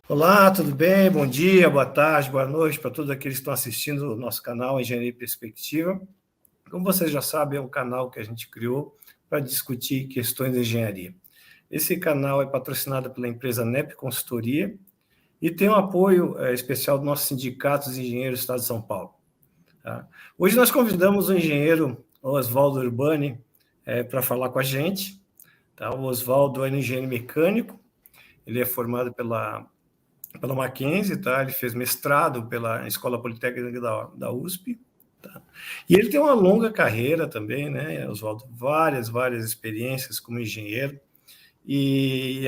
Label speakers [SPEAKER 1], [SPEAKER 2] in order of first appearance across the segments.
[SPEAKER 1] Olá, tudo bem? Bom dia, boa tarde, boa noite para todos aqueles que estão assistindo o nosso canal Engenharia e Perspectiva. Como vocês já sabem, é um canal que a gente criou para discutir questões de engenharia. Esse canal é patrocinado pela empresa NEP Consultoria e tem um apoio especial do nosso Sindicato dos Engenheiros do Estado de São Paulo. Tá? Hoje nós convidamos o engenheiro Oswaldo Urbani para falar com a gente. Tá? O Oswaldo é engenheiro mecânico, ele é formado pela Mackenzie, tá? Ele fez mestrado pela Escola Politécnica da USP, tá? E ele tem uma longa carreira também, né, Oswaldo? Várias experiências como engenheiro, e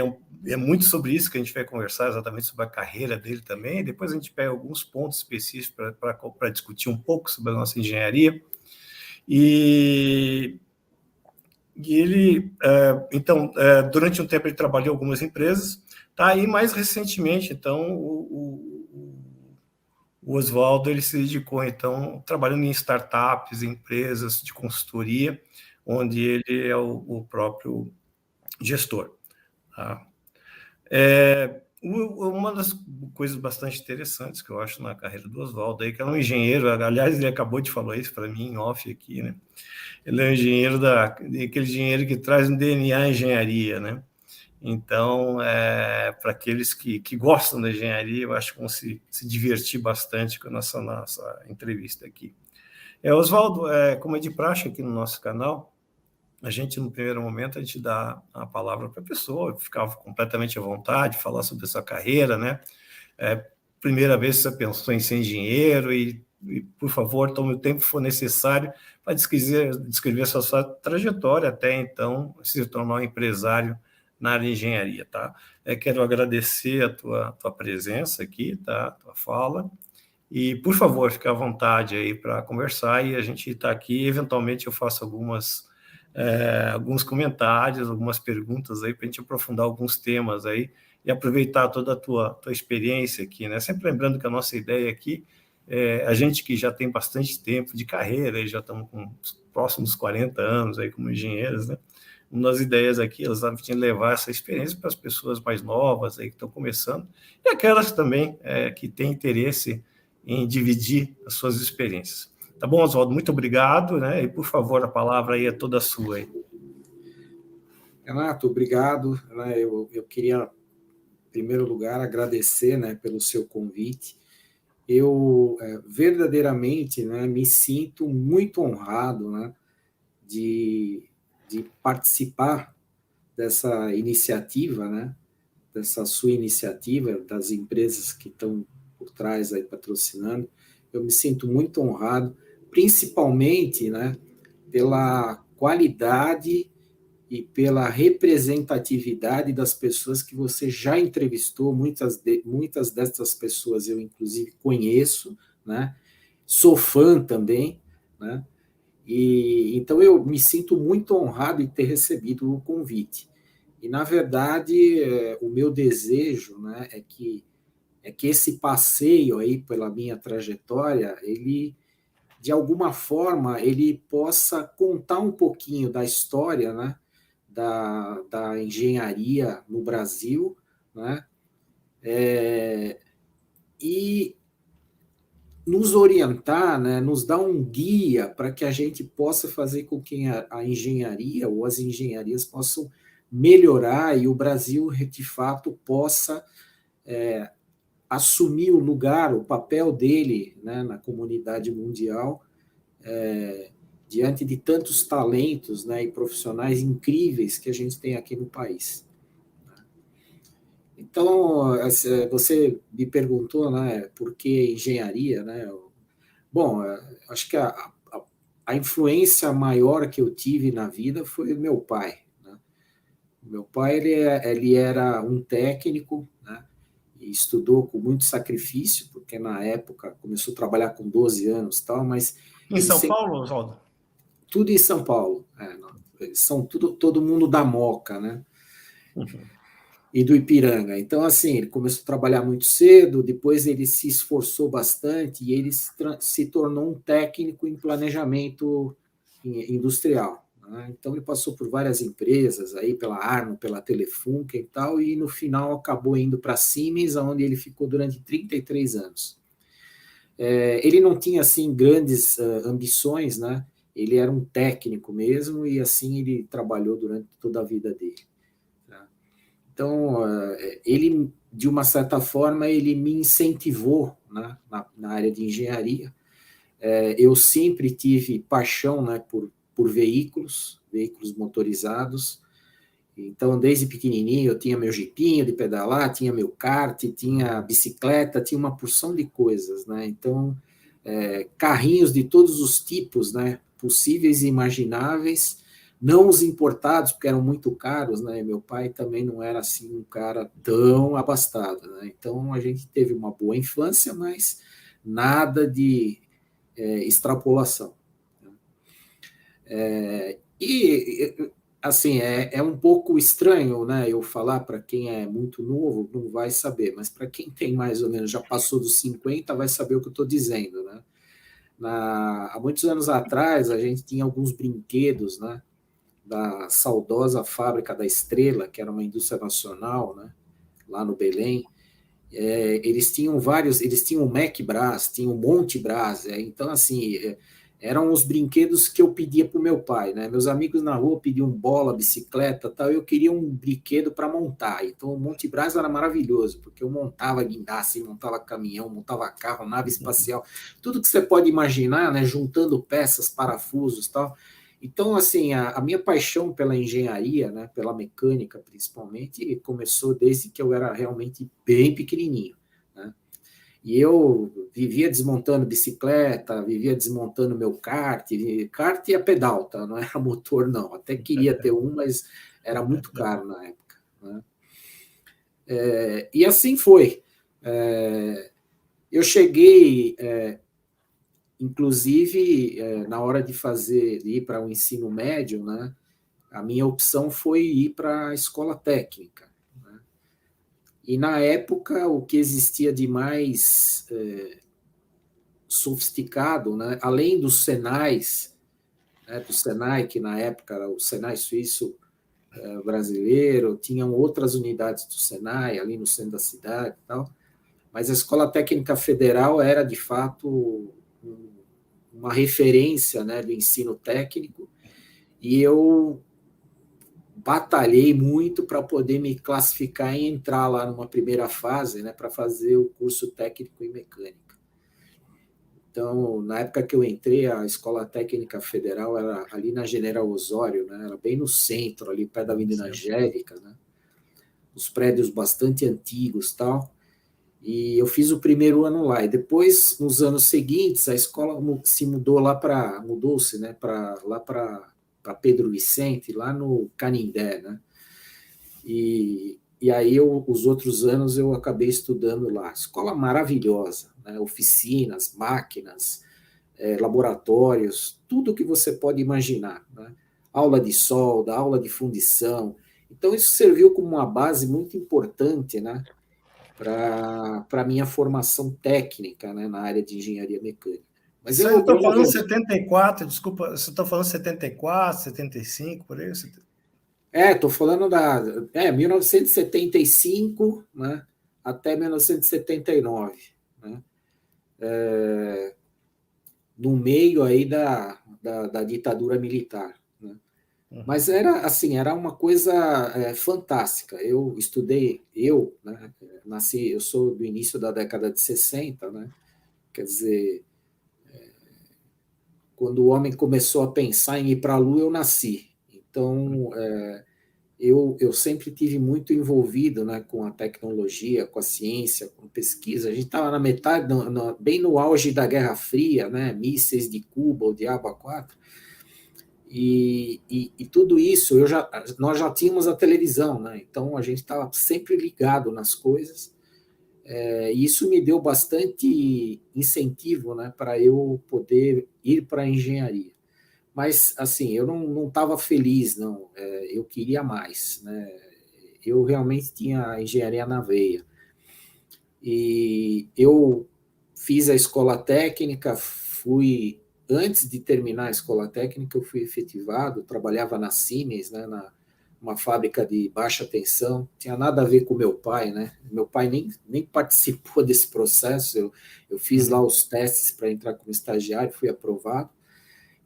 [SPEAKER 1] é muito sobre isso que a gente vai conversar, exatamente sobre a carreira dele também, e depois a gente pega alguns pontos específicos para discutir um pouco sobre a nossa engenharia, e ele, então, durante um tempo ele trabalhou em algumas empresas, tá? E mais recentemente, então, o Oswaldo ele se dedicou, então, trabalhando em startups, empresas de consultoria, onde ele é o próprio gestor. Tá? Uma das coisas bastante interessantes que eu acho na carreira do Oswaldo é que ele é um engenheiro, aliás, ele acabou de falar isso para mim em off aqui, né? Ele é um engenheiro aquele engenheiro que traz um DNA engenharia, né? Então, para aqueles que gostam da engenharia, eu acho que vão se divertir bastante com a nossa entrevista aqui. Oswaldo, como é de praxe aqui no nosso canal, a gente, no primeiro momento, a gente dá a palavra para a pessoa, ficar completamente à vontade, falar sobre a sua carreira, né? Primeira vez que você pensou em ser engenheiro e por favor, tome o tempo que for necessário para descrever a sua trajetória até, então, se tornar um empresário na área de engenharia, tá? Quero agradecer a tua presença aqui, tá? A tua fala. E, por favor, fique à vontade aí para conversar e a gente está aqui. Eventualmente, eu faço alguns comentários, algumas perguntas aí para a gente aprofundar alguns temas aí e aproveitar toda a tua experiência aqui, né? Sempre lembrando que a nossa ideia aqui a gente que já tem bastante tempo de carreira, e já estamos com os próximos 40 anos aí como engenheiros, né? Uma das ideias aqui, elas estavam de levar essa experiência para as pessoas mais novas aí que estão começando e aquelas também que têm interesse em dividir as suas experiências. Tá bom, Oswaldo? Muito obrigado, né? E, por favor, a palavra aí é toda sua. Aí.
[SPEAKER 2] Renato, obrigado. Eu queria, em primeiro lugar, agradecer, né, pelo seu convite. Eu verdadeiramente, né, me sinto muito honrado, né, de participar dessa iniciativa, né, dessa sua iniciativa, das empresas que estão por trás aí patrocinando. Eu me sinto muito honrado, principalmente, né, pela qualidade e pela representatividade das pessoas que você já entrevistou. Muitas dessas pessoas eu, inclusive, conheço, né? Sou fã também, né? E então eu me sinto muito honrado em ter recebido o convite. E, na verdade, o meu desejo, né, é que esse passeio aí pela minha trajetória, ele, de alguma forma, ele possa contar um pouquinho da história, né, da engenharia no Brasil, né, e nos orientar, né, nos dar um guia para que a gente possa fazer com que a engenharia ou as engenharias possam melhorar e o Brasil, de fato, possa assumir o lugar, o papel dele, né, na comunidade mundial, diante de tantos talentos, né, e profissionais incríveis que a gente tem aqui no país. Então, você me perguntou, né, por que engenharia, né? Bom, acho que a influência maior que eu tive na vida foi o meu pai, né? O meu pai, ele era um técnico, né, e estudou com muito sacrifício, porque na época começou a trabalhar com 12 anos e tal, mas...
[SPEAKER 1] Em São Paulo, Oswaldo?
[SPEAKER 2] Tudo em São Paulo. São todo mundo da Moca, né?
[SPEAKER 1] Uhum.
[SPEAKER 2] e do Ipiranga. Então, assim, ele começou a trabalhar muito cedo, depois ele se esforçou bastante e ele se tornou um técnico em planejamento industrial. Né? Então, ele passou por várias empresas, aí pela Armo, pela Telefunken e tal, e no final acabou indo para a Siemens, onde ele ficou durante 33 anos. Ele não tinha, assim, grandes ambições, né? Ele era um técnico mesmo, e assim ele trabalhou durante toda a vida dele. Então, ele, de uma certa forma, ele me incentivou, né, na área de engenharia. Eu sempre tive paixão, né, por veículos motorizados. Então, desde pequenininho, eu tinha meu jipinho de pedalar, tinha meu kart, tinha bicicleta, tinha uma porção de coisas, né? Então, carrinhos de todos os tipos, né, possíveis e imagináveis, não os importados, porque eram muito caros, né? Meu pai também não era assim um cara tão abastado, né? Então, a gente teve uma boa infância, mas nada de extrapolação. E, assim, é um pouco estranho, né, eu falar para quem é muito novo, não vai saber, mas para quem tem mais ou menos, já passou dos 50, vai saber o que eu estou dizendo, né? Há muitos anos atrás, a gente tinha alguns brinquedos, né, da saudosa Fábrica da Estrela, que era uma indústria nacional, né, lá no Belém. Eles tinham eles tinham o Mac Brás, tinham o Monte Brás, então, assim, eram os brinquedos que eu pedia para o meu pai, né? Meus amigos na rua pediam bola, bicicleta, tal, eu queria um brinquedo para montar. Então, o Monte Brás era maravilhoso, porque eu montava guindaste, montava caminhão, montava carro, nave espacial, tudo que você pode imaginar, né? Juntando peças, parafusos, tal. Então, assim, a minha paixão pela engenharia, né, pela mecânica principalmente, começou desde que eu era realmente bem pequenininho, né? E eu vivia desmontando bicicleta, vivia desmontando meu kart, kart a pedal, tá? Não era motor, não. Até queria ter um, mas era muito caro na época, né? E assim foi. Eu cheguei, inclusive, na hora de ir para o ensino médio, né? A minha opção foi ir para a escola técnica, né? E na época, o que existia de mais sofisticado, né? Além dos Senais, né? Do Senai, que na época era o Senai Suíço brasileiro, tinham outras unidades do Senai ali no centro da cidade e tal, mas a Escola Técnica Federal era, de fato, uma referência, né, do ensino técnico, e eu batalhei muito para poder me classificar e entrar lá numa primeira fase, né, para fazer o curso técnico em mecânica. Então, na época que eu entrei, a Escola Técnica Federal era ali na General Osório, né, era bem no centro, ali perto da Avenida Angélica, né, os prédios bastante antigos, tal. E eu fiz o primeiro ano lá. E depois, nos anos seguintes, a escola se mudou mudou-se, né, lá para Pedro Vicente, lá no Canindé, né? E aí os outros anos eu acabei estudando lá. Escola maravilhosa, né? Oficinas, máquinas, laboratórios, tudo que você pode imaginar, né? Aula de solda, aula de fundição. Então isso serviu como uma base muito importante, né, para a minha formação técnica, né, na área de engenharia mecânica. Mas
[SPEAKER 1] Isso aí eu
[SPEAKER 2] eu
[SPEAKER 1] estou
[SPEAKER 2] na
[SPEAKER 1] falando
[SPEAKER 2] verdade,
[SPEAKER 1] 74, desculpa, você está falando 74, 75, por aí?
[SPEAKER 2] estou falando da 1975, né, até 1979, né, no meio aí da ditadura militar, né. Mas era assim, era uma coisa fantástica. Eu estudei, né, eu sou do início da década de 60, né, quer dizer, quando o homem começou a pensar em ir para a Lua, eu nasci. Então, eu sempre tive muito envolvido, né, com a tecnologia, com a ciência, com pesquisa. A gente estava na metade, bem no auge da Guerra Fria, né, mísseis de Cuba, o Diabo 4. E tudo isso, nós já tínhamos a televisão, né, então a gente estava sempre ligado nas coisas. E isso me deu bastante incentivo, né, para eu poder ir para a engenharia. Mas, assim, eu não estava feliz, não. Eu queria mais, né? Eu realmente tinha a engenharia na veia. E eu fiz a escola técnica, antes de terminar a escola técnica, eu fui efetivado, trabalhava na Siemens, né, uma fábrica de baixa tensão, tinha nada a ver com meu pai, né? Meu pai nem participou desse processo, eu fiz lá os testes para entrar como estagiário, fui aprovado.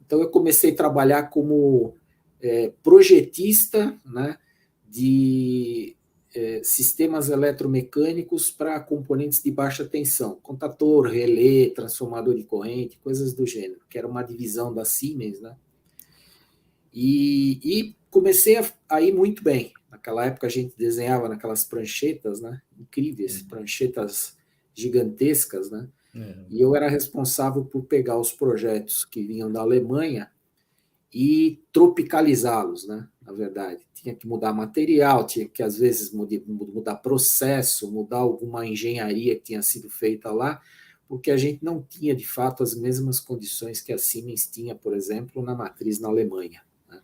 [SPEAKER 2] Então eu comecei a trabalhar como projetista, né, de sistemas eletromecânicos para componentes de baixa tensão, contator, relé, transformador de corrente, coisas do gênero, que era uma divisão da Siemens, né? E comecei a ir muito bem. Naquela época a gente desenhava naquelas pranchetas, né? Incríveis, pranchetas gigantescas, né? E eu era responsável por pegar os projetos que vinham da Alemanha e tropicalizá-los, né? Na verdade, tinha que mudar material, tinha que às vezes mudar processo, mudar alguma engenharia que tinha sido feita lá, porque a gente não tinha de fato as mesmas condições que a Siemens tinha, por exemplo, na matriz na Alemanha, né?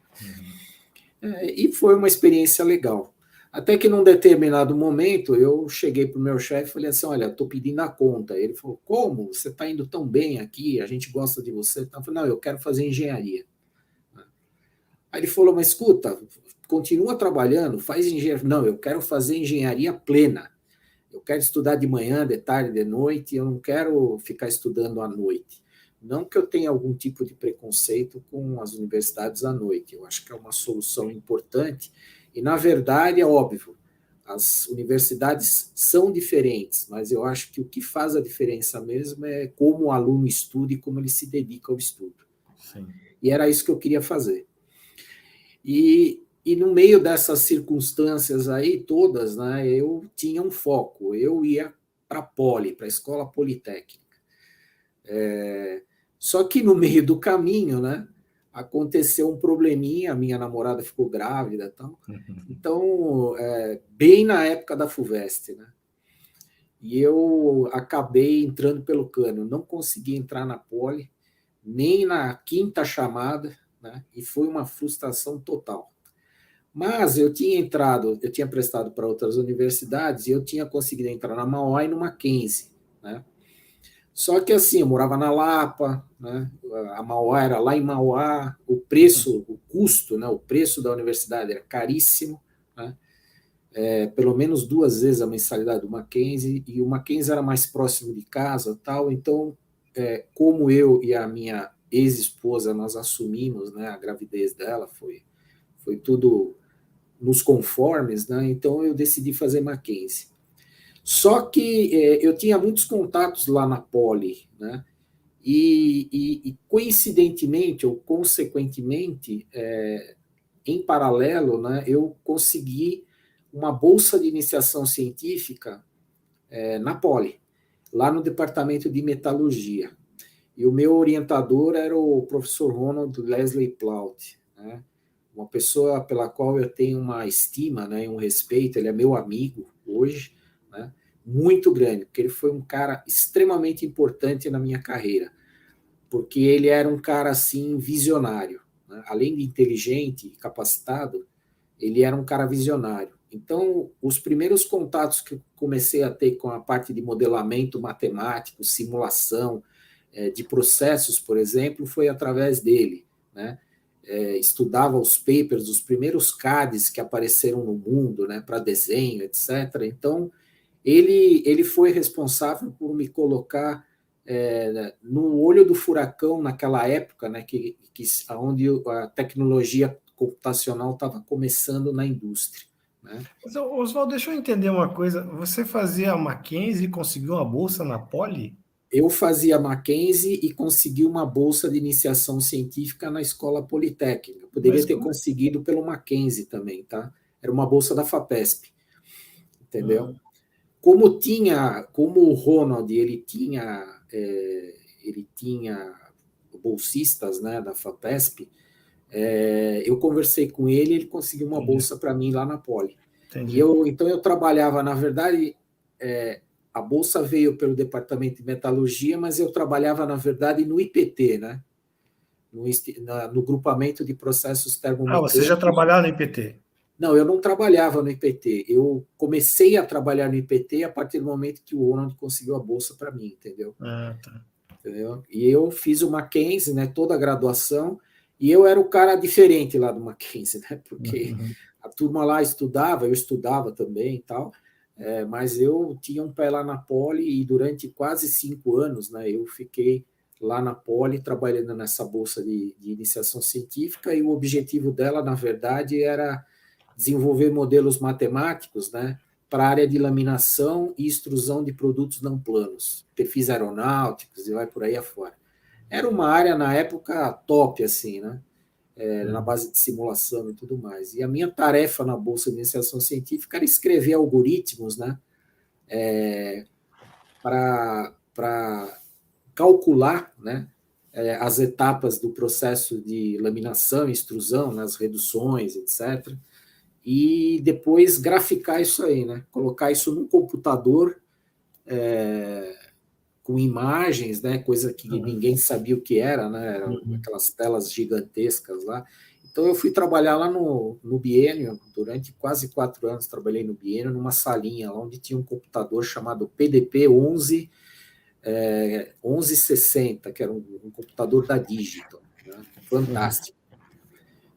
[SPEAKER 2] E foi uma experiência legal. Até que num determinado momento eu cheguei para o meu chefe e falei assim: olha, estou pedindo a conta. Ele falou: como? Você está indo tão bem aqui, a gente gosta de você. Eu falei: não, eu quero fazer engenharia. Aí ele falou: mas escuta, continua trabalhando, faz engenharia. Não, eu quero fazer engenharia plena. Eu quero estudar de manhã, de tarde, de noite, eu não quero ficar estudando à noite. Não que eu tenha algum tipo de preconceito com as universidades à noite, eu acho que é uma solução importante, e na verdade é óbvio, as universidades são diferentes, mas eu acho que o que faz a diferença mesmo é como o aluno estuda e como ele se dedica ao estudo. Sim. E era isso que eu queria fazer. E no meio dessas circunstâncias aí todas, né, eu tinha um foco, eu ia para a Poli, para a Escola Politécnica. Só que no meio do caminho, né, aconteceu um probleminha, a minha namorada ficou grávida e tal. Então, bem na época da FUVEST, né? E eu acabei entrando pelo cano, não consegui entrar na Poli, nem na quinta chamada, né? E foi uma frustração total. Mas eu tinha prestado para outras universidades e eu tinha conseguido entrar na Mauá e no Mackenzie, né? Só que assim, eu morava na Lapa, né? A Mauá era lá em Mauá, o custo, né? O preço da universidade era caríssimo, né? Pelo menos 2 vezes a mensalidade do Mackenzie, e o Mackenzie era mais próximo de casa, tal. Então, como eu e a minha ex-esposa nós assumimos, né, a gravidez dela, foi tudo nos conformes, né? Então eu decidi fazer Mackenzie. Só que eu tinha muitos contatos lá na Poli, né? E coincidentemente ou consequentemente, em paralelo, né, eu consegui uma bolsa de iniciação científica na Poli, lá no departamento de metalurgia. E o meu orientador era o professor Ronald Leslie Plaut, né? Uma pessoa pela qual eu tenho uma estima, né, um respeito, ele é meu amigo hoje, né, muito grande, porque ele foi um cara extremamente importante na minha carreira, porque ele era um cara assim visionário, né? Além de inteligente e capacitado, ele era um cara visionário. Então, os primeiros contatos que eu comecei a ter com a parte de modelamento matemático, simulação de processos, por exemplo, foi através dele, né? Estudava os papers, os primeiros CADs que apareceram no mundo, né, para desenho, etc. Então, ele foi responsável por me colocar no olho do furacão naquela época, né, onde a tecnologia computacional estava começando na indústria, né?
[SPEAKER 1] Mas, Oswaldo, deixa eu entender uma coisa. Você fazia a Mackenzie e conseguiu uma bolsa na Poli?
[SPEAKER 2] Eu fazia Mackenzie e consegui uma bolsa de iniciação científica na Escola Politécnica. Poderia ter conseguido pelo Mackenzie também, tá? Era uma bolsa da FAPESP, entendeu? Como o Ronald, ele tinha bolsistas, né, da FAPESP, eu conversei com ele, ele conseguiu uma bolsa para mim lá na Poli. Entendi. Então eu trabalhava, na verdade, a bolsa veio pelo departamento de metalurgia, mas eu trabalhava, na verdade, no IPT, né? No grupamento de processos termomecânicos.
[SPEAKER 1] Você já trabalhava no IPT?
[SPEAKER 2] Não, eu não trabalhava no IPT. Eu comecei a trabalhar no IPT a partir do momento que o Ronald conseguiu a bolsa para mim, entendeu?
[SPEAKER 1] Ah, tá.
[SPEAKER 2] Entendeu? E eu fiz o Mackenzie, né, toda a graduação, e eu era o cara diferente lá do Mackenzie, né, porque
[SPEAKER 1] Uhum.
[SPEAKER 2] a turma lá estudava, eu estudava também e tal, mas eu tinha um pé lá na Poli e durante quase 5 anos, né, eu fiquei lá na Poli trabalhando nessa bolsa de iniciação científica e o objetivo dela, na verdade, era desenvolver modelos matemáticos, né, para a área de laminação e extrusão de produtos não planos, perfis aeronáuticos e vai por aí afora. Era uma área, na época, top, assim, né? Na base de simulação e tudo mais. E a minha tarefa na Bolsa de Iniciação Científica era escrever algoritmos, né? Para calcular, né? As etapas do processo de laminação e extrusão, nas reduções, etc., e depois graficar isso aí, né? Colocar isso num computador com imagens, né? Coisa que
[SPEAKER 1] Uhum.
[SPEAKER 2] ninguém sabia o que era, né? Eram
[SPEAKER 1] Uhum.
[SPEAKER 2] aquelas telas gigantescas lá. Então eu fui trabalhar lá no Biênio, durante quase 4 anos trabalhei no Biênio, numa salinha lá onde tinha um computador chamado PDP 1160, que era um computador da Digital, né?
[SPEAKER 1] Uhum.
[SPEAKER 2] Fantástico.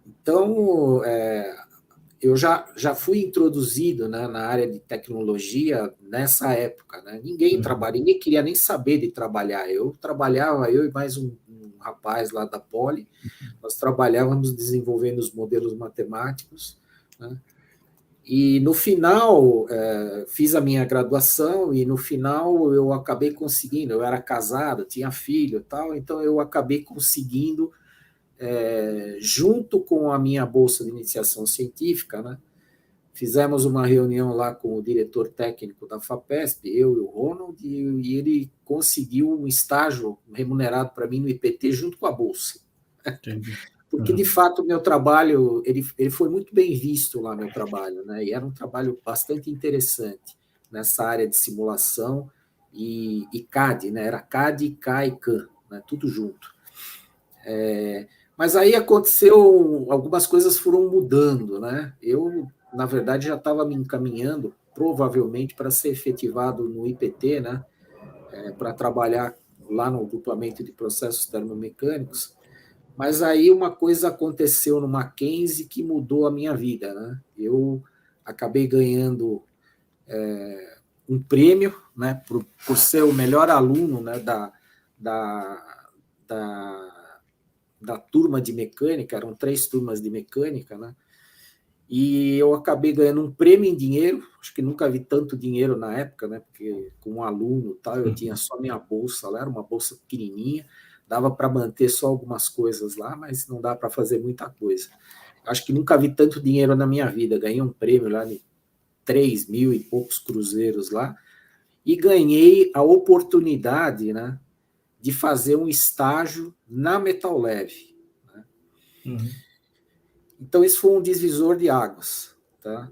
[SPEAKER 2] Então, eu já fui introduzido, né, na área de tecnologia nessa época, né?
[SPEAKER 1] Uhum.
[SPEAKER 2] Ninguém queria nem saber de trabalhar. Eu trabalhava, eu e mais um rapaz lá da Poli, nós trabalhávamos desenvolvendo os modelos matemáticos, né? E no final, fiz a minha graduação e no final eu acabei conseguindo, eu era casado, tinha filho e tal, então eu acabei conseguindo, junto com a minha bolsa de iniciação científica, né? Fizemos uma reunião lá com o diretor técnico da FAPESP, eu e o Ronald, e ele conseguiu um estágio remunerado para mim no IPT junto com a bolsa.
[SPEAKER 1] Entendi.
[SPEAKER 2] Porque, de
[SPEAKER 1] Uhum.
[SPEAKER 2] fato, o meu trabalho, ele foi muito bem visto lá, meu trabalho, né? E era um trabalho bastante interessante nessa área de simulação e CAD, né? Era CAD, CA e CAM, né? Tudo junto. Mas aí aconteceu, algumas coisas foram mudando, né? Eu, na verdade, já estava me encaminhando, provavelmente, para ser efetivado no IPT, né? Para trabalhar lá no grupamento de processos termomecânicos. Mas aí uma coisa aconteceu no Mackenzie que mudou a minha vida, né? Eu acabei ganhando um prêmio, né, por ser o melhor aluno, né, da, da, da turma de mecânica, eram 3 turmas de mecânica, né? E eu acabei ganhando um prêmio em dinheiro, acho que nunca vi tanto dinheiro na época, né? Porque com um aluno tal, eu tinha só minha bolsa lá, era uma bolsa pequenininha, dava para manter só algumas coisas lá, mas não dá para fazer muita coisa. Acho que nunca vi tanto dinheiro na minha vida. Ganhei um prêmio lá de 3 mil e poucos cruzeiros lá, e ganhei a oportunidade, né, de fazer um estágio na Metal Leve. Né?
[SPEAKER 1] Uhum.
[SPEAKER 2] Então, isso foi um divisor de águas. Tá?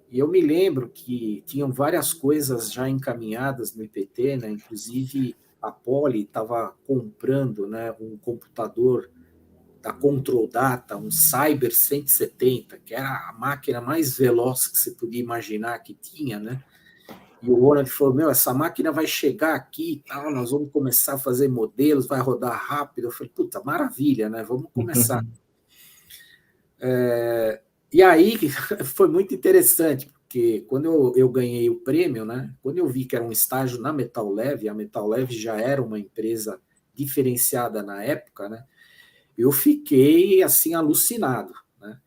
[SPEAKER 2] E eu me lembro que tinham várias coisas já encaminhadas no IPT, né? Inclusive a Poli estava comprando, né, um computador da Control Data, um Cyber 170, que era a máquina mais veloz que você podia imaginar que tinha, né? E o Ronald falou, meu, essa máquina vai chegar aqui e tal, nós vamos começar a fazer modelos, vai rodar rápido. Eu falei, puta, maravilha, né? Vamos começar. E aí foi muito interessante, porque quando eu ganhei o prêmio, né, quando eu vi que era um estágio na Metal Leve, a Metal Leve já era uma empresa diferenciada na época, né, eu fiquei assim alucinado. Né?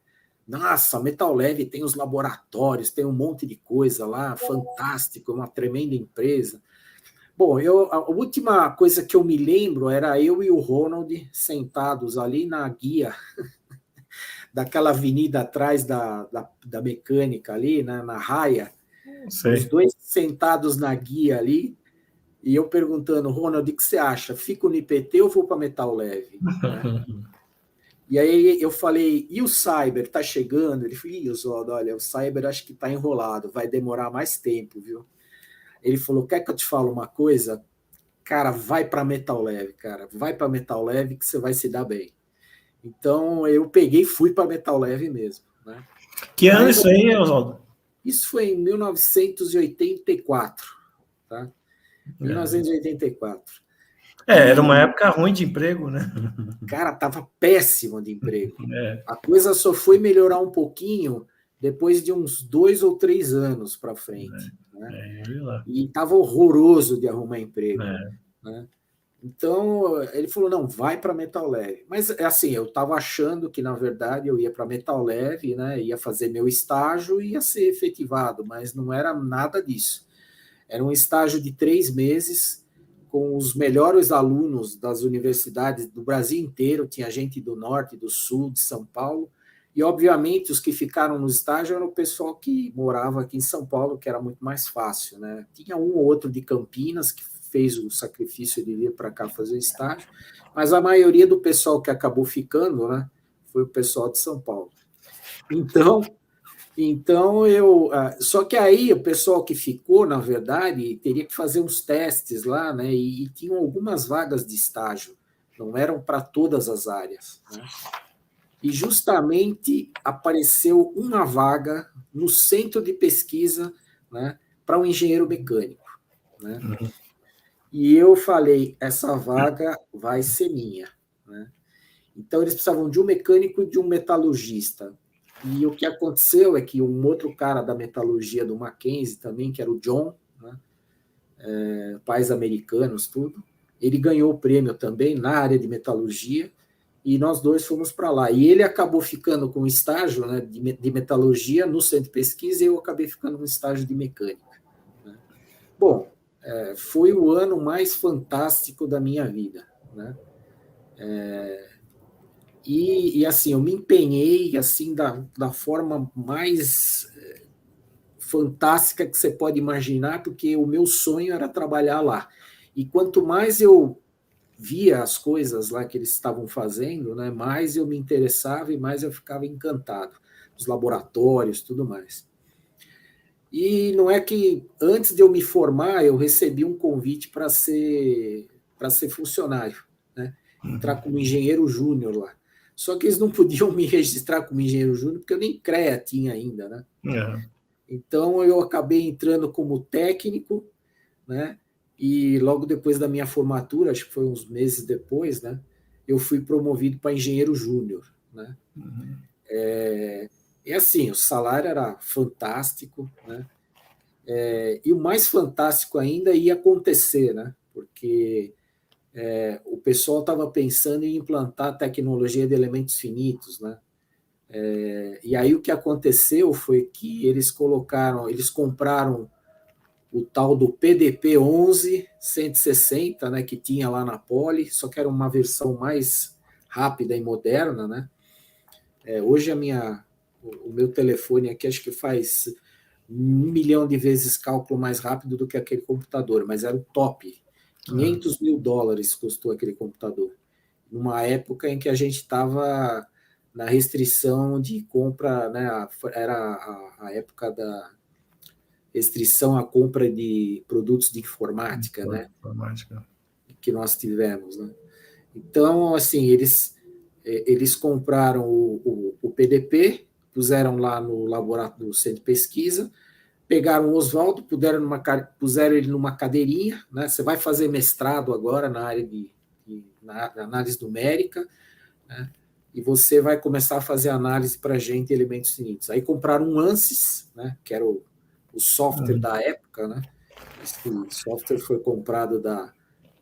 [SPEAKER 2] Nossa, a Metal Leve tem os laboratórios, tem um monte de coisa lá, fantástico, uma tremenda empresa. Bom, a última coisa que eu me lembro era eu e o Ronald sentados ali na guia daquela avenida atrás da mecânica ali, né, na raia, os
[SPEAKER 1] Sei.
[SPEAKER 2] dois sentados na guia ali, e eu perguntando, Ronald, o que você acha? Fico no IPT ou vou para Metal Leve? Né? E aí eu falei, e o Cyber, tá chegando? Ele falou, Oswaldo, olha, o Cyber acho que tá enrolado, vai demorar mais tempo, viu? Ele falou, quer que eu te fale uma coisa? Cara, vai para Metal Leve, cara, vai para Metal Leve que você vai se dar bem. Então eu peguei e fui para Metal Leve mesmo, né?
[SPEAKER 1] Que ano
[SPEAKER 2] Mas
[SPEAKER 1] isso aí, Oswaldo?
[SPEAKER 2] isso foi em 1984, tá? 1984.
[SPEAKER 1] Era uma
[SPEAKER 2] E,
[SPEAKER 1] época ruim de emprego, né?
[SPEAKER 2] cara, estava péssimo de emprego.
[SPEAKER 1] É,
[SPEAKER 2] A coisa só foi melhorar um pouquinho depois de uns 2 ou 3 anos para frente, né?
[SPEAKER 1] eu vi lá.
[SPEAKER 2] E estava horroroso de arrumar emprego,
[SPEAKER 1] É.
[SPEAKER 2] né? Então, ele falou, não, vai para Metal Leve. Mas, assim, eu estava achando que, na verdade, eu ia para Metal Leve, né? Ia fazer meu estágio e ia ser efetivado, mas não era nada disso. Era um estágio de 3 meses com os melhores alunos das universidades do Brasil inteiro, tinha gente do norte, do sul, de São Paulo, e, obviamente, os que ficaram no estágio eram o pessoal que morava aqui em São Paulo, que era muito mais fácil, né? Tinha um ou outro de Campinas que fez o sacrifício de vir para cá fazer estágio, mas a maioria do pessoal que acabou ficando, né, foi o pessoal de São Paulo. Então eu, só que aí o pessoal que ficou, na verdade, teria que fazer uns testes lá, né, e tinham algumas vagas de estágio, não eram para todas as áreas, né? E justamente apareceu uma vaga no centro de pesquisa, né, para um engenheiro mecânico, né? E eu falei, essa vaga vai ser minha, né? Então, eles precisavam de um mecânico e de um metalurgista. E o que aconteceu é que um outro cara da metalurgia do Mackenzie também, que era o John, né, pais americanos, tudo, ele ganhou o prêmio também na área de metalurgia, e nós dois fomos para lá. E ele acabou ficando com um estágio, né, de metalurgia no centro de pesquisa, e eu acabei ficando no estágio de mecânica, né? Bom, foi o ano mais fantástico da minha vida, né? E assim, eu me empenhei assim da forma mais fantástica que você pode imaginar, porque o meu sonho era trabalhar lá. E quanto mais eu via as coisas lá que eles estavam fazendo, né, mais eu me interessava e mais eu ficava encantado. Os laboratórios, tudo mais. E não é que antes de eu me formar, eu recebi um convite para ser funcionário, né? Entrar como engenheiro júnior lá. Só que eles não podiam me registrar como engenheiro júnior, porque eu nem CREA tinha ainda, né?
[SPEAKER 1] É.
[SPEAKER 2] Então eu acabei entrando como técnico, né? E logo depois da minha formatura, acho que foi uns meses depois, né? Eu fui promovido para engenheiro júnior, né? E assim, o salário era fantástico, né? E o mais fantástico ainda ia acontecer, né? Porque o pessoal estava pensando em implantar a tecnologia de elementos finitos, né? E aí o que aconteceu foi que eles compraram o tal do PDP 11 160, né? Que tinha lá na Poli, só que era uma versão mais rápida e moderna, né? Hoje o meu telefone aqui acho que faz 1 milhão de vezes cálculo mais rápido do que aquele computador, mas era o top. US$ 500 mil custou aquele computador. Numa época em que a gente estava na restrição de compra, né? Era a época da restrição à compra de produtos de informática, né?
[SPEAKER 1] Informática.
[SPEAKER 2] Que nós tivemos, né? Então, assim, eles compraram o PDP, puseram lá no laboratório do centro de pesquisa, pegaram o Oswaldo, puseram ele numa cadeirinha, né? Você vai fazer mestrado agora na área na análise numérica, né? E você vai começar a fazer análise para gente de elementos finitos. Aí compraram um ANSYS, né? Que era o software da época, né? Esse software foi comprado da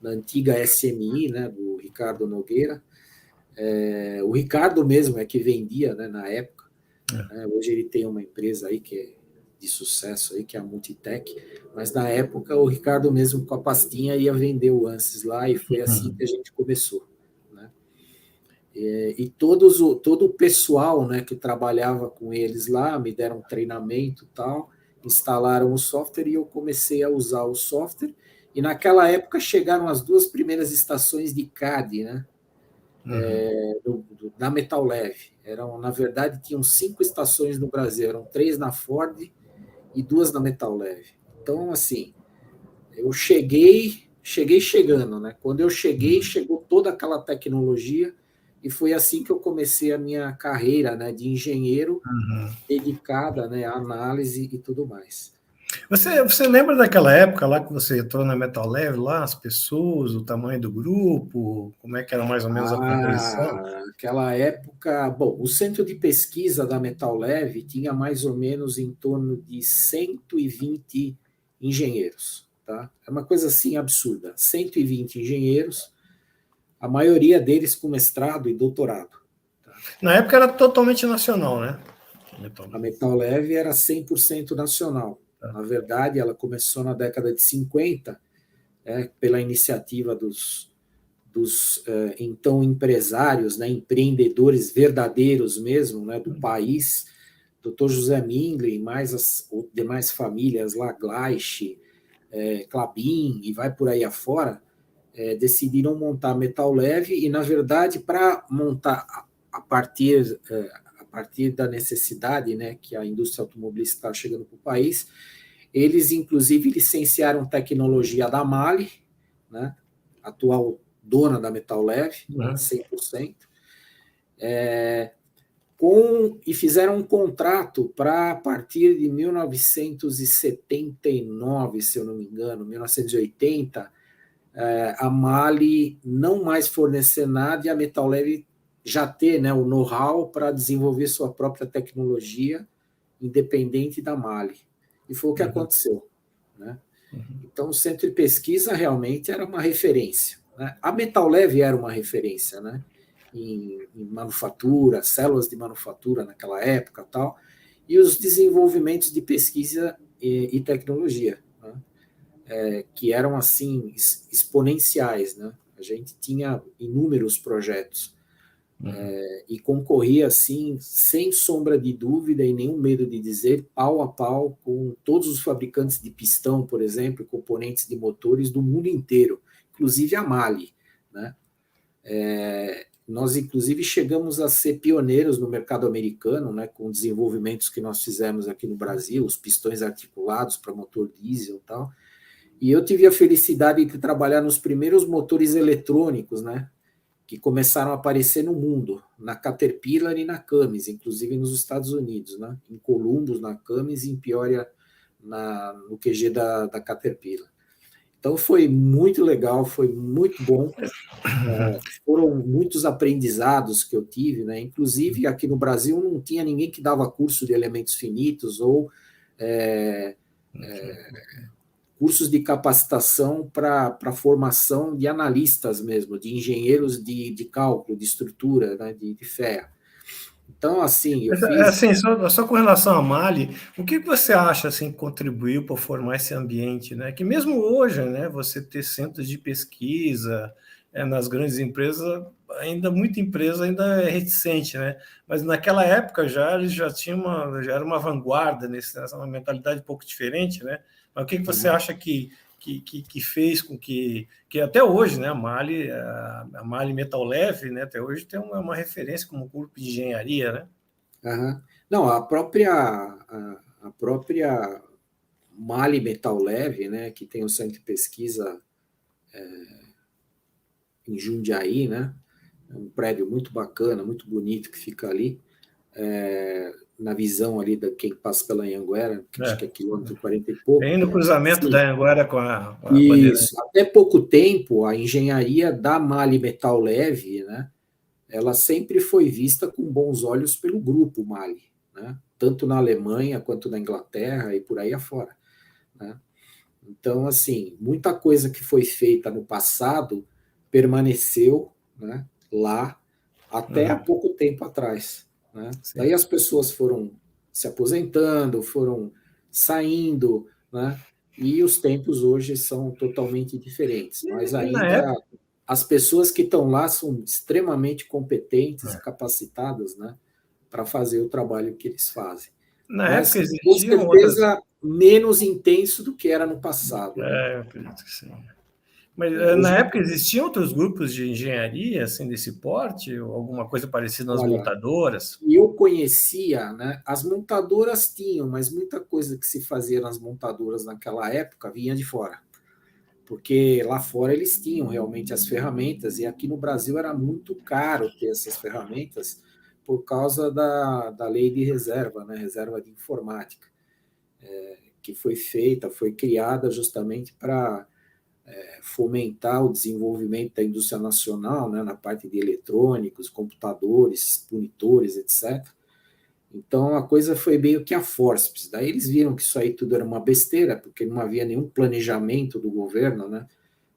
[SPEAKER 2] antiga SMI, né? Do Ricardo Nogueira. O Ricardo mesmo é que vendia, né? Na época. Hoje ele tem uma empresa aí que é de sucesso aí, que é a Multitech, mas na época o Ricardo mesmo com a pastinha ia vender o ANSYS lá e foi assim que a gente começou, né? E todo o pessoal, né, que trabalhava com eles lá me deram treinamento e tal, instalaram o software e eu comecei a usar o software, e naquela época chegaram as 2 primeiras estações de CAD, né? Na Metal Leve. Na verdade, tinham 5 estações no Brasil, eram 3 na Ford e 2 na Metal Leve. Então, assim, eu cheguei chegando, né? Quando eu cheguei, chegou toda aquela tecnologia e foi assim que eu comecei a minha carreira, né, de engenheiro dedicada, né, à análise e tudo mais.
[SPEAKER 1] Você lembra daquela época lá que você entrou na Metal Leve, lá, as pessoas, o tamanho do grupo, como é que era mais ou menos a composição?
[SPEAKER 2] Aquela época, bom, o centro de pesquisa da Metal Leve tinha mais ou menos em torno de 120 engenheiros, tá? É uma coisa assim absurda, 120 engenheiros, a maioria deles com mestrado e doutorado. Tá?
[SPEAKER 1] Na época era totalmente nacional, né?
[SPEAKER 2] A Metal Leve era 100% nacional. Na verdade, ela começou na década de 50, pela iniciativa dos então empresários, né, empreendedores verdadeiros mesmo, né, do país, Dr. José Minglin, mais as demais famílias lá, Gleich, Klabin, e vai por aí afora, decidiram montar a Metal Leve, e, na verdade, para montar a partir da necessidade, né, que a indústria automobilística está chegando para o país, eles, inclusive, licenciaram tecnologia da MAHLE, né, atual dona da Metal Leve, 100%, e fizeram um contrato para, a partir de 1979, se eu não me engano, 1980, a MAHLE não mais fornecer nada e a Metal Leve já ter, né, o know-how para desenvolver sua própria tecnologia independente da MAHLE. E foi o que aconteceu. Né? Então, o centro de pesquisa realmente era uma referência. Né? A Metal Leve era uma referência, né? em manufatura, células de manufatura naquela época, tal, e os desenvolvimentos de pesquisa e tecnologia, né? Que eram assim exponenciais, né? A gente tinha inúmeros projetos e concorria assim, sem sombra de dúvida e nenhum medo de dizer, pau a pau com todos os fabricantes de pistão, por exemplo, componentes de motores do mundo inteiro, inclusive a MAHLE, né? Nós, inclusive, chegamos a ser pioneiros no mercado americano, né, com desenvolvimentos que nós fizemos aqui no Brasil, os pistões articulados para motor diesel e tal. E eu tive a felicidade de trabalhar nos primeiros motores eletrônicos, né, que começaram a aparecer no mundo, na Caterpillar e na Cummins, inclusive nos Estados Unidos, né, em Columbus, na Cummins, e em Peoria, no QG da Caterpillar. Então foi muito legal, foi muito bom. Foram muitos aprendizados que eu tive, né? Inclusive aqui no Brasil não tinha ninguém que dava curso de elementos finitos ou cursos de capacitação para formação de analistas mesmo, de engenheiros de cálculo, de estrutura, né? de FEA. Então, assim, eu fiz...
[SPEAKER 1] Assim, só com relação à MAHLE, o que você acha assim, que contribuiu para formar esse ambiente? Né? Que mesmo hoje, né, você ter centros de pesquisa nas grandes empresas, muita empresa ainda é reticente, né? Mas naquela época eles já já era uma vanguarda, uma mentalidade um pouco diferente, né? Mas o que você acha que fez com que até hoje, né, a MAHLE Metal Leve, né, até hoje tem uma referência como grupo de engenharia, né?
[SPEAKER 2] Não, a própria MAHLE Metal Leve, né, que tem o centro de pesquisa em Jundiaí, né, um prédio muito bacana, muito bonito que fica ali, na visão ali de quem passa pela Anhanguera, que acho que é quilômetro 40 e pouco.
[SPEAKER 1] Tem no cruzamento da Anhanguera com a
[SPEAKER 2] Isso. Até pouco tempo, a engenharia da MAHLE Metal Leve, né, ela sempre foi vista com bons olhos pelo grupo MAHLE, né, tanto na Alemanha quanto na Inglaterra e por aí afora. Né. Então, assim, muita coisa que foi feita no passado permaneceu, né, lá até há pouco tempo atrás. Né? Daí as pessoas foram se aposentando, foram saindo, né? E os tempos hoje são totalmente diferentes. Mas ainda as pessoas que estão lá são extremamente competentes e capacitadas, né, para fazer o trabalho que eles fazem.
[SPEAKER 1] Mas, época
[SPEAKER 2] com certeza, menos intenso do que era no passado.
[SPEAKER 1] Eu acredito que sim. Mas na época existiam outros grupos de engenharia assim desse porte, ou alguma coisa parecida nas montadoras?
[SPEAKER 2] Eu conhecia, né? As montadoras tinham, mas muita coisa que se fazia nas montadoras naquela época vinha de fora, porque lá fora eles tinham realmente as ferramentas, e aqui no Brasil era muito caro ter essas ferramentas por causa da lei de reserva, né? Reserva de informática, que foi feita, foi criada justamente para fomentar o desenvolvimento da indústria nacional, né, na parte de eletrônicos, computadores, monitores, etc. Então a coisa foi meio que a forceps. Daí eles viram que isso aí tudo era uma besteira, porque não havia nenhum planejamento do governo, né,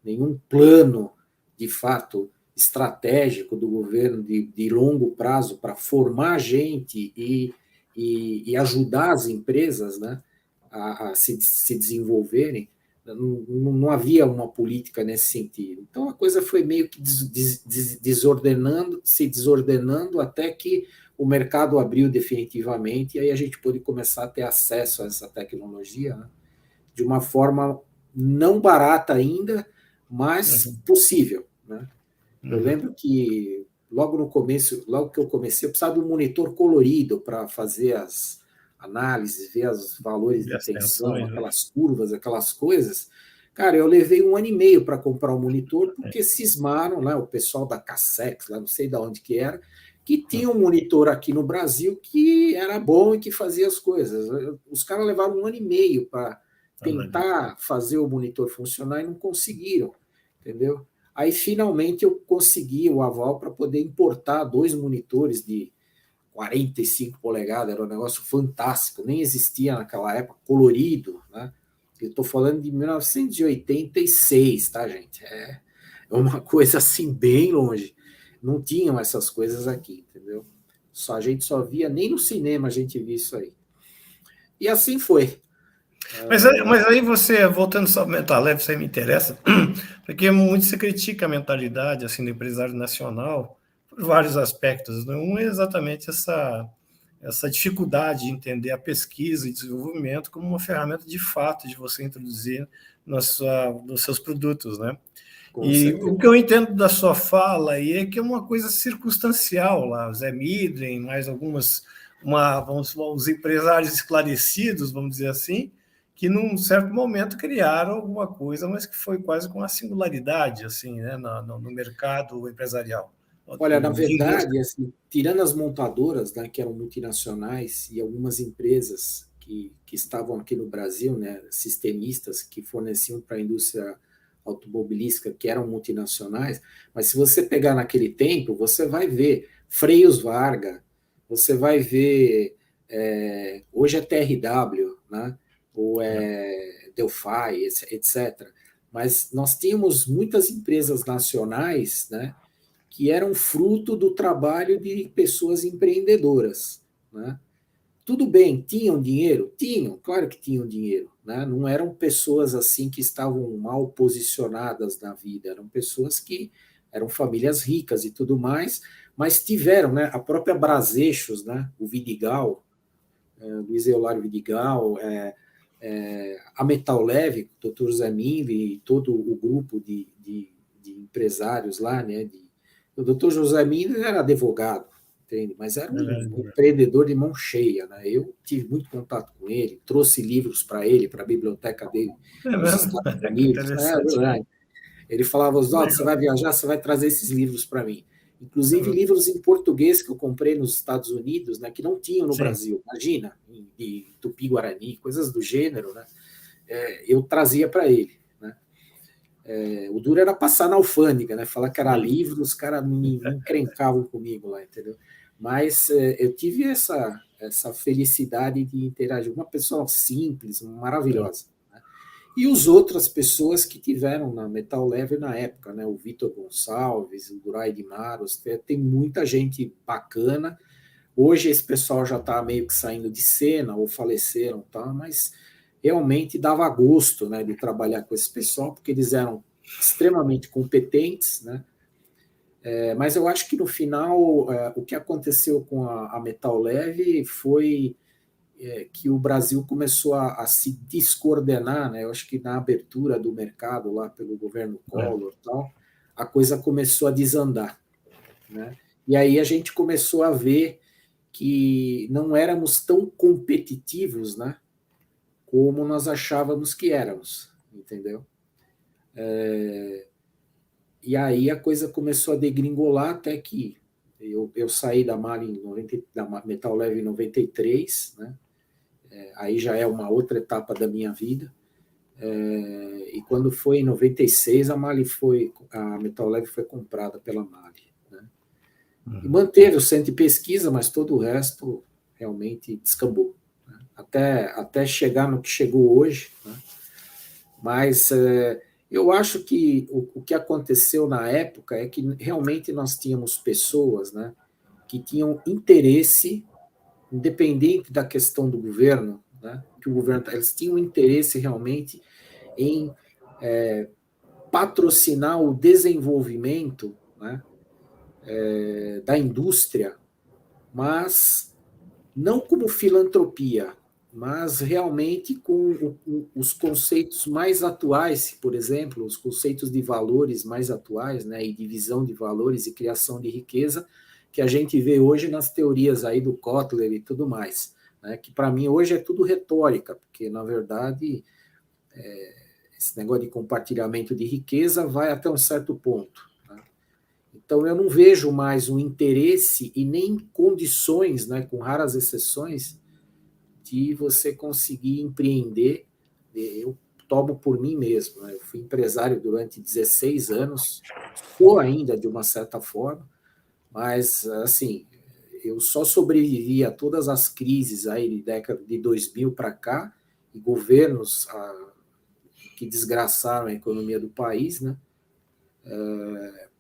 [SPEAKER 2] nenhum plano de fato estratégico do governo de longo prazo para formar gente e ajudar as empresas, né, a se desenvolverem. Não havia uma política nesse sentido. Então a coisa foi meio que desordenando, se desordenando até que o mercado abriu definitivamente, e aí a gente pôde começar a ter acesso a essa tecnologia, né, de uma forma não barata ainda, mas possível, né? Eu lembro que logo no começo, logo que eu comecei, eu precisava de um monitor colorido para fazer as análises, ver os valores de tensão, aquelas curvas, aquelas coisas. Cara, eu levei 1 ano e meio para comprar um monitor, porque cismaram, né, o pessoal da Cassex, lá não sei de onde que era, que tinha um monitor aqui no Brasil que era bom e que fazia as coisas. Os caras levaram 1 ano e meio para tentar fazer o monitor funcionar e não conseguiram, entendeu? Aí, finalmente, eu consegui o aval para poder importar 2 monitores de 45 polegadas, era um negócio fantástico, nem existia naquela época, colorido, né? Eu estou falando de 1986, tá, gente? É uma coisa assim, bem longe. Não tinham essas coisas aqui, entendeu? A gente só via, nem no cinema a gente via isso aí. E assim foi.
[SPEAKER 1] Mas aí você, voltando só ao Metal Leve, isso aí me interessa, porque muito se critica a mentalidade assim, do empresário nacional por vários aspectos. Né? Um é exatamente essa dificuldade de entender a pesquisa e desenvolvimento como uma ferramenta de fato de você introduzir nos seus produtos, né? E o que eu entendo da sua fala aí é que é uma coisa circunstancial lá, Zé Midlen, mais os empresários esclarecidos, vamos dizer assim, que num certo momento criaram alguma coisa, mas que foi quase com uma singularidade assim, né, no mercado empresarial.
[SPEAKER 2] Olha, na verdade, assim, tirando as montadoras, né, que eram multinacionais, e algumas empresas que estavam aqui no Brasil, né, sistemistas que forneciam para a indústria automobilística, que eram multinacionais, mas se você pegar naquele tempo, você vai ver Freios Varga, você vai ver, hoje é TRW, né, ou é Delphi, etc. Mas nós tínhamos muitas empresas nacionais, né, que eram fruto do trabalho de pessoas empreendedoras, né? Tudo bem, tinham dinheiro? Tinham, claro que tinham dinheiro, né? Não eram pessoas assim que estavam mal posicionadas na vida, eram pessoas que eram famílias ricas e tudo mais, mas tiveram, né? A própria Brazechos, né? O Vidigal, Luiz Eulário Vidigal, a Metal Leve, o Dr. Zé Mille e todo o grupo de empresários lá, né? O Dr. José Miller era advogado, entende? Mas era um empreendedor de mão cheia, né? Eu tive muito contato com ele, trouxe livros para ele, para a biblioteca dele nos Estados Unidos. É verdade. Ele falava, Oswaldo, você vai viajar, você vai trazer esses livros para mim. Inclusive livros em português que eu comprei nos Estados Unidos, né, que não tinham no Brasil. Imagina, de Tupi-Guarani, coisas do gênero, né? Eu trazia para ele. O duro era passar na alfândega, né? Falar que era livro, os caras me encrencavam comigo lá, entendeu? Mas eu tive essa felicidade de interagir com uma pessoa simples, maravilhosa. Né? E as outras pessoas que tiveram na Metal Leve na época, né? O Vitor Gonçalves, o Duray de Maros, tem muita gente bacana. Hoje esse pessoal já está meio que saindo de cena ou faleceram, tá? Mas realmente dava gosto, né, de trabalhar com esse pessoal, porque eles eram extremamente competentes, né? Mas eu acho que no final o que aconteceu com a Metal Leve foi que o Brasil começou a se descoordenar, né? Eu acho que na abertura do mercado lá pelo governo Collor e tal, a coisa começou a desandar, né? E aí a gente começou a ver que não éramos tão competitivos, né, como nós achávamos que éramos, entendeu? E aí a coisa começou a degringolar até que eu saí da Mali da Metal Leve em 93, né? Aí já é uma outra etapa da minha vida. E quando foi em 96, a Metal Leve foi comprada pela Mali, né? E manteve o centro de pesquisa, mas todo o resto realmente descambou, né? Até chegar no que chegou hoje, né? Mas eu acho que o que aconteceu na época é que realmente nós tínhamos pessoas, né, que tinham interesse, independente da questão do governo, né, que o governo, eles tinham interesse realmente em patrocinar o desenvolvimento, né, da indústria, mas não como filantropia, mas realmente com os conceitos mais atuais, por exemplo, os conceitos de valores mais atuais, né, e divisão de valores e criação de riqueza, que a gente vê hoje nas teorias aí do Kotler e tudo mais, né, que para mim hoje é tudo retórica, porque na verdade esse negócio de compartilhamento de riqueza vai até um certo ponto, né? Então eu não vejo mais o interesse e nem condições, né, com raras exceções, de você conseguir empreender. Eu tomo por mim mesmo, né? Eu fui empresário durante 16 anos, sou ainda de uma certa forma, mas assim, eu só sobrevivi a todas as crises aí de década de 2000 para cá, e governos que desgraçaram a economia do país, né?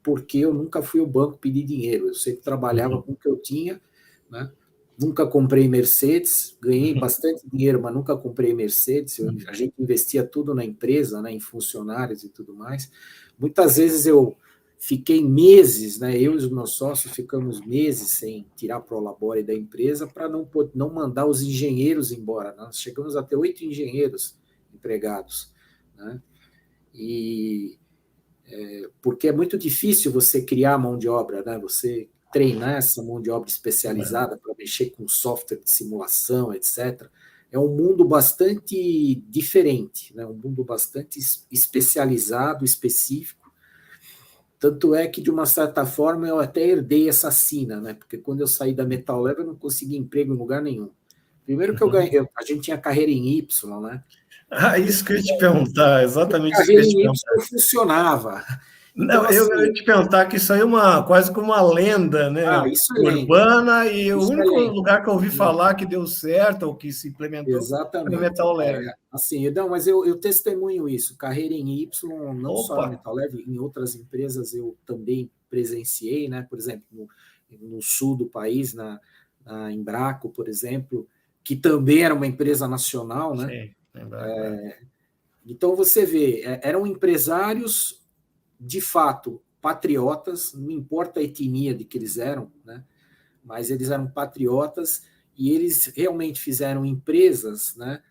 [SPEAKER 2] Porque eu nunca fui ao banco pedir dinheiro, eu sempre trabalhava com o que eu tinha, né? Nunca comprei Mercedes, ganhei bastante dinheiro, mas nunca comprei Mercedes. A gente investia tudo na empresa, né, em funcionários e tudo mais. Muitas vezes eu fiquei meses, né, eu e os meus sócios ficamos meses sem tirar prolabore da empresa para não mandar os engenheiros embora. Nós chegamos a ter 8 engenheiros empregados, né? Porque é muito difícil você criar mão de obra, né? Você treinar essa mão de obra especializada para mexer com software de simulação, etc. É um mundo bastante diferente, né? Um mundo bastante especializado, específico. Tanto é que, de uma certa forma, eu até herdei essa sina, né? Porque quando eu saí da Metal Leve, eu não consegui emprego em lugar nenhum. Primeiro que a gente tinha carreira em Y, né?
[SPEAKER 1] Isso que eu ia te perguntar, exatamente isso que eu
[SPEAKER 2] Carreira
[SPEAKER 1] ia te
[SPEAKER 2] em
[SPEAKER 1] perguntar.
[SPEAKER 2] Y funcionava. Então,
[SPEAKER 1] Não, eu
[SPEAKER 2] assim,
[SPEAKER 1] ia te perguntar que isso aí é quase como uma lenda, né,
[SPEAKER 2] isso é lenda.
[SPEAKER 1] urbana, e o
[SPEAKER 2] Isso é
[SPEAKER 1] único
[SPEAKER 2] lenda.
[SPEAKER 1] lugar que eu ouvi falar que deu certo ou que se implementou foi no
[SPEAKER 2] Exatamente.
[SPEAKER 1] Metal Leve.
[SPEAKER 2] Assim, não, mas eu testemunho isso. Carreira em Y, não só na
[SPEAKER 1] Opa!
[SPEAKER 2] Metal Leve, em outras empresas eu também presenciei, né? Por exemplo, no sul do país, na Embraco, por exemplo, que também era uma empresa nacional, né?
[SPEAKER 1] Sim, lembrar.
[SPEAKER 2] Então você vê, eram empresários de fato patriotas, não importa a etnia de que eles eram, né? Mas eles eram patriotas e eles realmente fizeram empresas, né,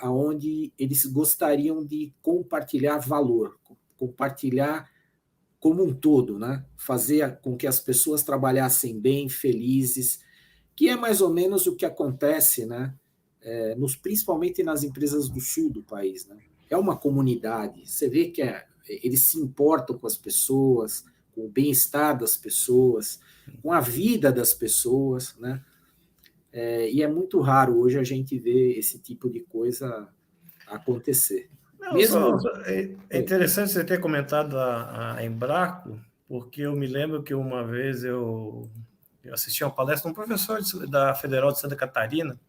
[SPEAKER 2] onde eles gostariam de compartilhar valor, compartilhar como um todo, né? Fazer com que as pessoas trabalhassem bem, felizes, que é mais ou menos o que acontece, né? Principalmente nas empresas do sul do país, né? É uma comunidade, você vê que eles se importam com as pessoas, com o bem-estar das pessoas, com a vida das pessoas, né? E é muito raro hoje a gente ver esse tipo de coisa acontecer.
[SPEAKER 1] Não,
[SPEAKER 2] Mesmo.
[SPEAKER 1] é interessante você ter comentado a Embraco, porque eu me lembro que uma vez eu assisti uma palestra de um professor da Federal de Santa Catarina.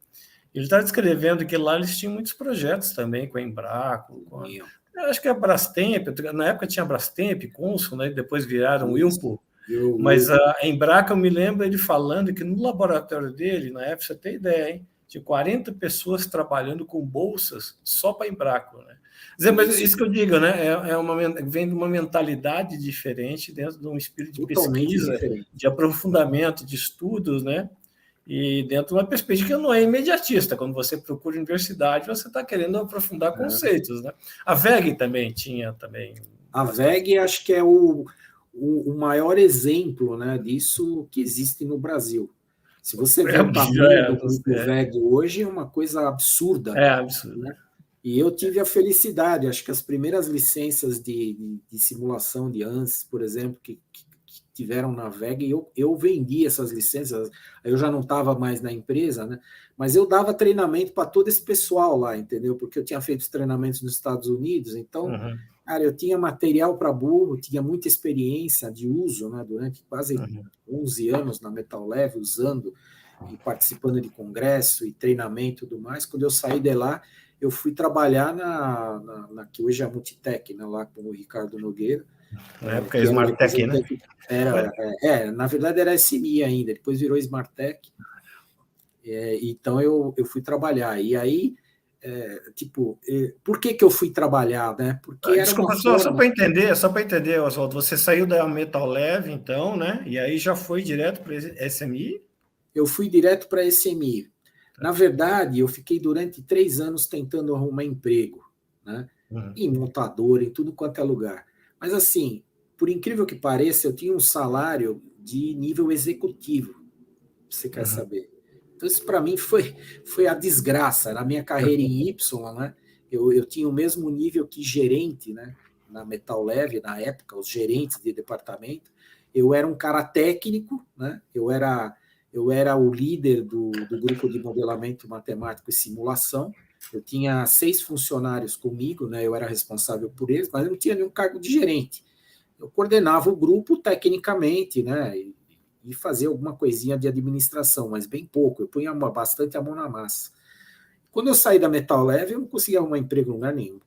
[SPEAKER 1] Ele estava descrevendo que lá eles tinham muitos projetos também com a Embraco, eu acho que a Brastemp, na época tinha a Brastemp, Consul, né, depois viraram Wilpo, mas a Embraco, eu me lembro ele falando que no laboratório dele, na época, você tem ideia, hein, tinha 40 pessoas trabalhando com bolsas só para a Embraco, né? Mas isso que eu digo, né, vem de uma mentalidade diferente dentro de um espírito de pesquisa, de aprofundamento, de estudos, né? E dentro de uma perspectiva que não é imediatista. Quando você procura universidade, você está querendo aprofundar conceitos, né? A VEG também tinha também.
[SPEAKER 2] A VEG acho que é o maior exemplo, né, disso que existe no Brasil. Se você vê o tamanho do grupo VEG hoje, é uma coisa absurda.
[SPEAKER 1] É absurdo.
[SPEAKER 2] Né? E eu tive a felicidade, acho que as primeiras licenças de simulação de ANSYS, por exemplo, que tiveram na VEG, eu vendi essas licenças, eu já não estava mais na empresa, né? Mas eu dava treinamento para todo esse pessoal lá, entendeu? Porque eu tinha feito os treinamentos nos Estados Unidos, então, cara, eu tinha material para burro, tinha muita experiência de uso, né? Durante quase 11 anos na Metal Leve, usando e participando de congresso e treinamento e tudo mais. Quando eu saí de lá, eu fui trabalhar na que hoje é a Multitech, né, lá com o Ricardo Nogueira.
[SPEAKER 1] Na época é Smartech, né?
[SPEAKER 2] Na verdade era SMI ainda, depois virou Smartech. Então eu fui trabalhar. E aí, por que eu fui trabalhar, né? Porque era
[SPEAKER 1] desculpa,
[SPEAKER 2] uma forma...
[SPEAKER 1] só para entender, Oswaldo, você saiu da Metal Leve, então, né? E aí já foi direto para SMI?
[SPEAKER 2] Eu fui direto para a SMI. Na verdade, eu fiquei durante 3 anos tentando arrumar emprego, né? Em montador, em tudo quanto é lugar. Mas assim, por incrível que pareça, eu tinha um salário de nível executivo, você quer saber. Então isso para mim foi a desgraça. Na minha carreira em Y, né? Eu tinha o mesmo nível que gerente, né? Na Metal Leve, na época, os gerentes de departamento. Eu era um cara técnico, né? Eu era o líder do grupo de modelamento matemático e simulação. Eu tinha 6 funcionários comigo, né? Eu era responsável por eles, mas eu não tinha nenhum cargo de gerente. Eu coordenava o grupo tecnicamente, né? E fazia alguma coisinha de administração, mas bem pouco. Eu punha bastante a mão na massa. Quando eu saí da Metal Leve, eu não conseguia arrumar emprego em lugar nenhum.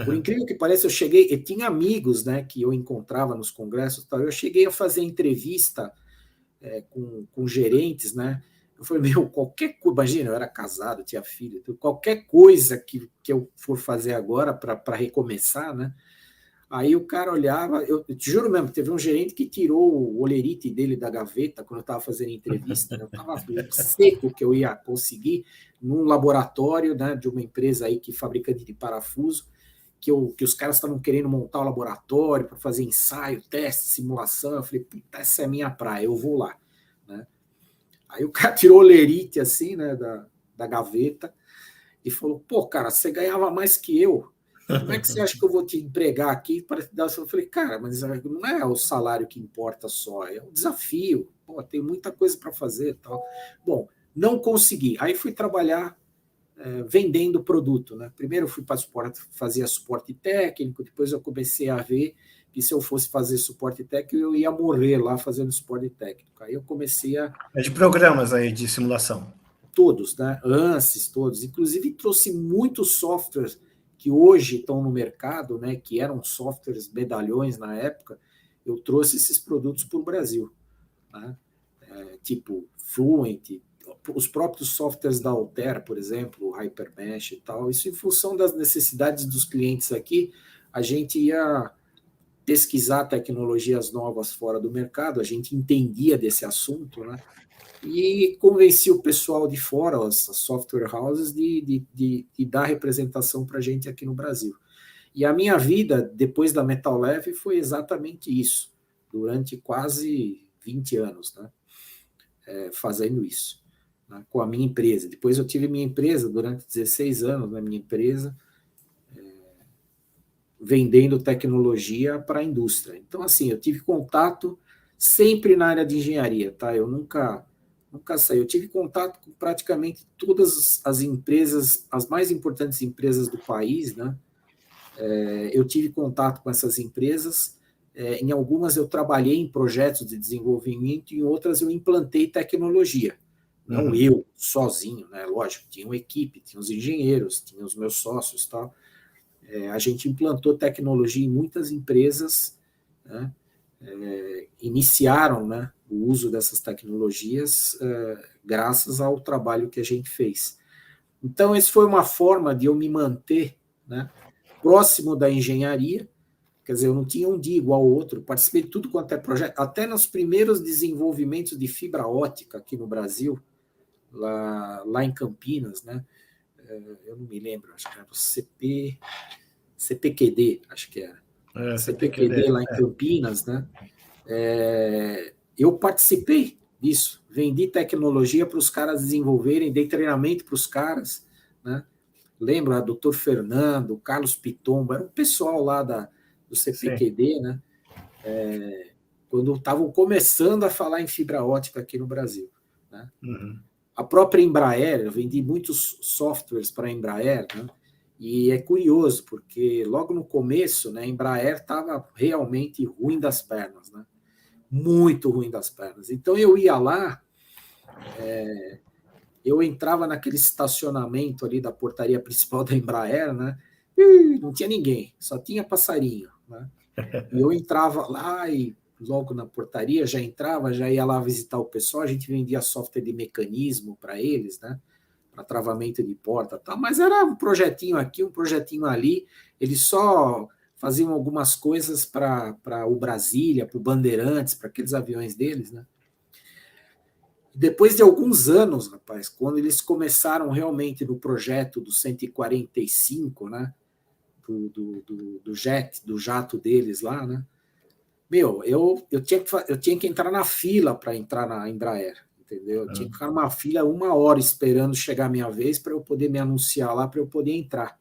[SPEAKER 2] Por incrível que pareça, eu tinha amigos, né, que eu encontrava nos congressos, tal. Eu cheguei a fazer entrevista com gerentes, né? Eu falei, qualquer coisa, imagina, eu era casado, tinha filho, qualquer coisa que eu for fazer agora para recomeçar, né? Aí o cara olhava, eu te juro mesmo, teve um gerente que tirou o olerite dele da gaveta quando eu estava fazendo entrevista, né? Eu estava seco que eu ia conseguir num laboratório, né, de uma empresa aí que fabrica de parafuso, que os caras estavam querendo montar o laboratório para fazer ensaio, teste, simulação. Eu falei, puta, essa é a minha praia, eu vou lá, né? Aí o cara tirou o lerite assim, né, da gaveta e falou, pô, cara, você ganhava mais que eu. Como é que você acha que eu vou te empregar aqui para te dar? Eu falei, cara, mas não é o salário que importa só, é o desafio. Pô, tem muita coisa para fazer e tal. Bom, não consegui. Aí fui trabalhar vendendo produto, né? Primeiro eu fui para suporte, fazia suporte técnico, depois eu comecei a ver que se eu fosse fazer suporte técnico, eu ia morrer lá fazendo suporte técnico. Aí eu comecei a...
[SPEAKER 1] É de programas aí de simulação.
[SPEAKER 2] Todos, né? ANSYS, todos. Inclusive trouxe muitos softwares que hoje estão no mercado, né? Que eram softwares medalhões na época. Eu trouxe esses produtos para o Brasil, né? Tipo Fluent, os próprios softwares da Altera, por exemplo, o Hypermesh e tal. Isso em função das necessidades dos clientes aqui, a gente ia pesquisar tecnologias novas fora do mercado, a gente entendia desse assunto, né? E convenci o pessoal de fora, as software houses, de dar representação para a gente aqui no Brasil. E a minha vida, depois da Metal Leve, foi exatamente isso, durante quase 20 anos, né? Fazendo isso, né? Com a minha empresa. Depois eu tive minha empresa durante 16 anos, na minha empresa, vendendo tecnologia para a indústria. Então, assim, eu tive contato sempre na área de engenharia, tá? Eu nunca saí. Eu tive contato com praticamente todas as empresas, as mais importantes empresas do país, né? Eu tive contato com essas empresas. Em algumas eu trabalhei em projetos de desenvolvimento, em outras eu implantei tecnologia. Não eu, sozinho, né? Lógico, tinha uma equipe, tinha os engenheiros, tinha os meus sócios, tal. A gente implantou tecnologia em muitas empresas, né? Iniciaram, né, o uso dessas tecnologias graças ao trabalho que a gente fez. Então, essa foi uma forma de eu me manter, né, próximo da engenharia. Quer dizer, eu não tinha um dia igual ao outro, participei de tudo quanto é projeto, até nos primeiros desenvolvimentos de fibra ótica aqui no Brasil, lá em Campinas, né? Eu não me lembro, acho que era o CPQD, acho que era. CPQD lá em Campinas, né? Eu participei disso, vendi tecnologia para os caras desenvolverem, dei treinamento para os caras, né? lembra? Doutor Fernando, Carlos Pitombo, era o pessoal lá do CPQD, né? Quando estavam começando a falar em fibra ótica aqui no Brasil, né? A própria Embraer, eu vendi muitos softwares para a Embraer, né? E é curioso, porque logo no começo, né, a Embraer estava realmente ruim das pernas, né? Muito ruim das pernas. Então eu ia lá, eu entrava naquele estacionamento ali da portaria principal da Embraer, né? E não tinha ninguém, só tinha passarinho, né? E eu entrava lá e logo na portaria já entrava, já ia lá visitar o pessoal, a gente vendia software de mecanismo para eles, né? Para travamento de porta, tal, mas era um projetinho aqui, um projetinho ali, eles só faziam algumas coisas para o Brasília, para o Bandeirantes, para aqueles aviões deles, né? Depois de alguns anos, rapaz, quando eles começaram realmente no projeto do 145, né? Do jet, do jato deles lá, né? Meu, eu tinha que entrar na fila para entrar na Embraer, entendeu? Eu tinha que ficar numa fila 1 hora esperando chegar a minha vez para eu poder me anunciar lá, para eu poder entrar.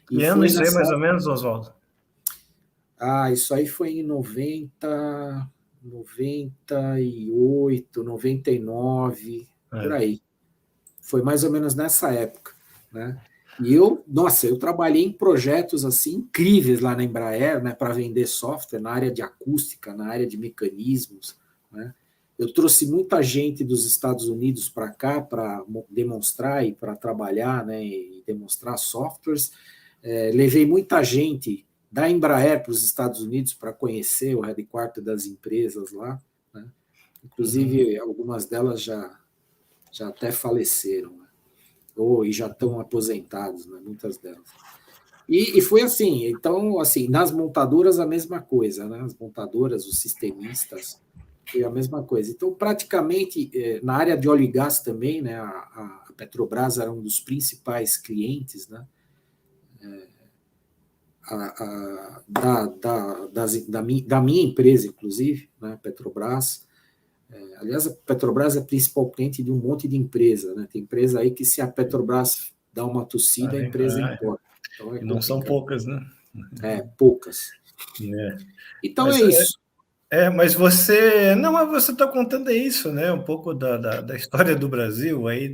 [SPEAKER 1] E que ano isso aí, mais ou menos, Oswaldo?
[SPEAKER 2] Isso aí foi em 90, 98, 99, por aí. Foi mais ou menos nessa época, né? E eu trabalhei em projetos assim incríveis lá na Embraer, né, para vender software na área de acústica, na área de mecanismos, né? Eu trouxe muita gente dos Estados Unidos para cá para demonstrar e para trabalhar, né, e demonstrar softwares. Levei muita gente da Embraer para os Estados Unidos para conhecer o headquarter das empresas lá, né? Inclusive algumas delas já até faleceram, e já estão aposentados, né, muitas delas. E foi assim, então, assim, nas montadoras a mesma coisa, né, as montadoras, os sistemistas, foi a mesma coisa. Então, praticamente, na área de óleo e gás também, né, a Petrobras era um dos principais clientes, né, da minha empresa, inclusive, né, Petrobras. Aliás, a Petrobras é principal cliente de um monte de empresa, né? Tem empresa aí que se a Petrobras dá uma tossida, a empresa importa. Então
[SPEAKER 1] não são poucas, né?
[SPEAKER 2] Poucas. Então mas, é isso.
[SPEAKER 1] Mas você está contando isso, né? Um pouco da história do Brasil aí,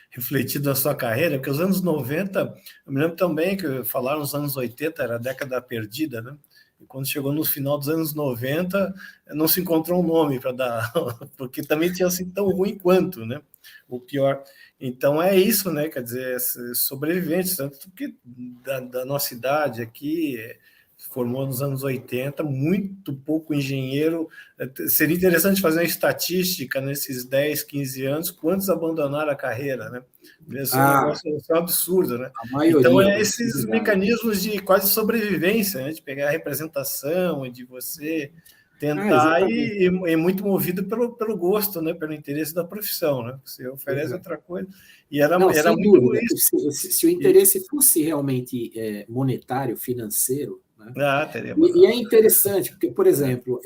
[SPEAKER 1] refletido na sua carreira, porque os anos 90, eu me lembro também que falaram nos anos 80, era a década perdida, né? E quando chegou no final dos anos 90, não se encontrou um nome para dar, porque também tinha assim tão ruim quanto, né? O pior. Então é isso, né? Quer dizer, sobreviventes, tanto que da nossa idade aqui, formou nos anos 80, muito pouco engenheiro. Seria interessante fazer uma estatística nesses 10, 15 anos, quantos abandonaram a carreira, né? Isso é um negócio absurdo, né?
[SPEAKER 2] A maioria,
[SPEAKER 1] então, esses mecanismos de quase sobrevivência, né? De pegar a representação e de você tentar, e muito movido pelo gosto, né? Pelo interesse da profissão, né? Você oferece outra coisa. E era muito
[SPEAKER 2] dúvida, isso. Se o interesse fosse realmente monetário, financeiro, né? E é interessante, porque, por exemplo,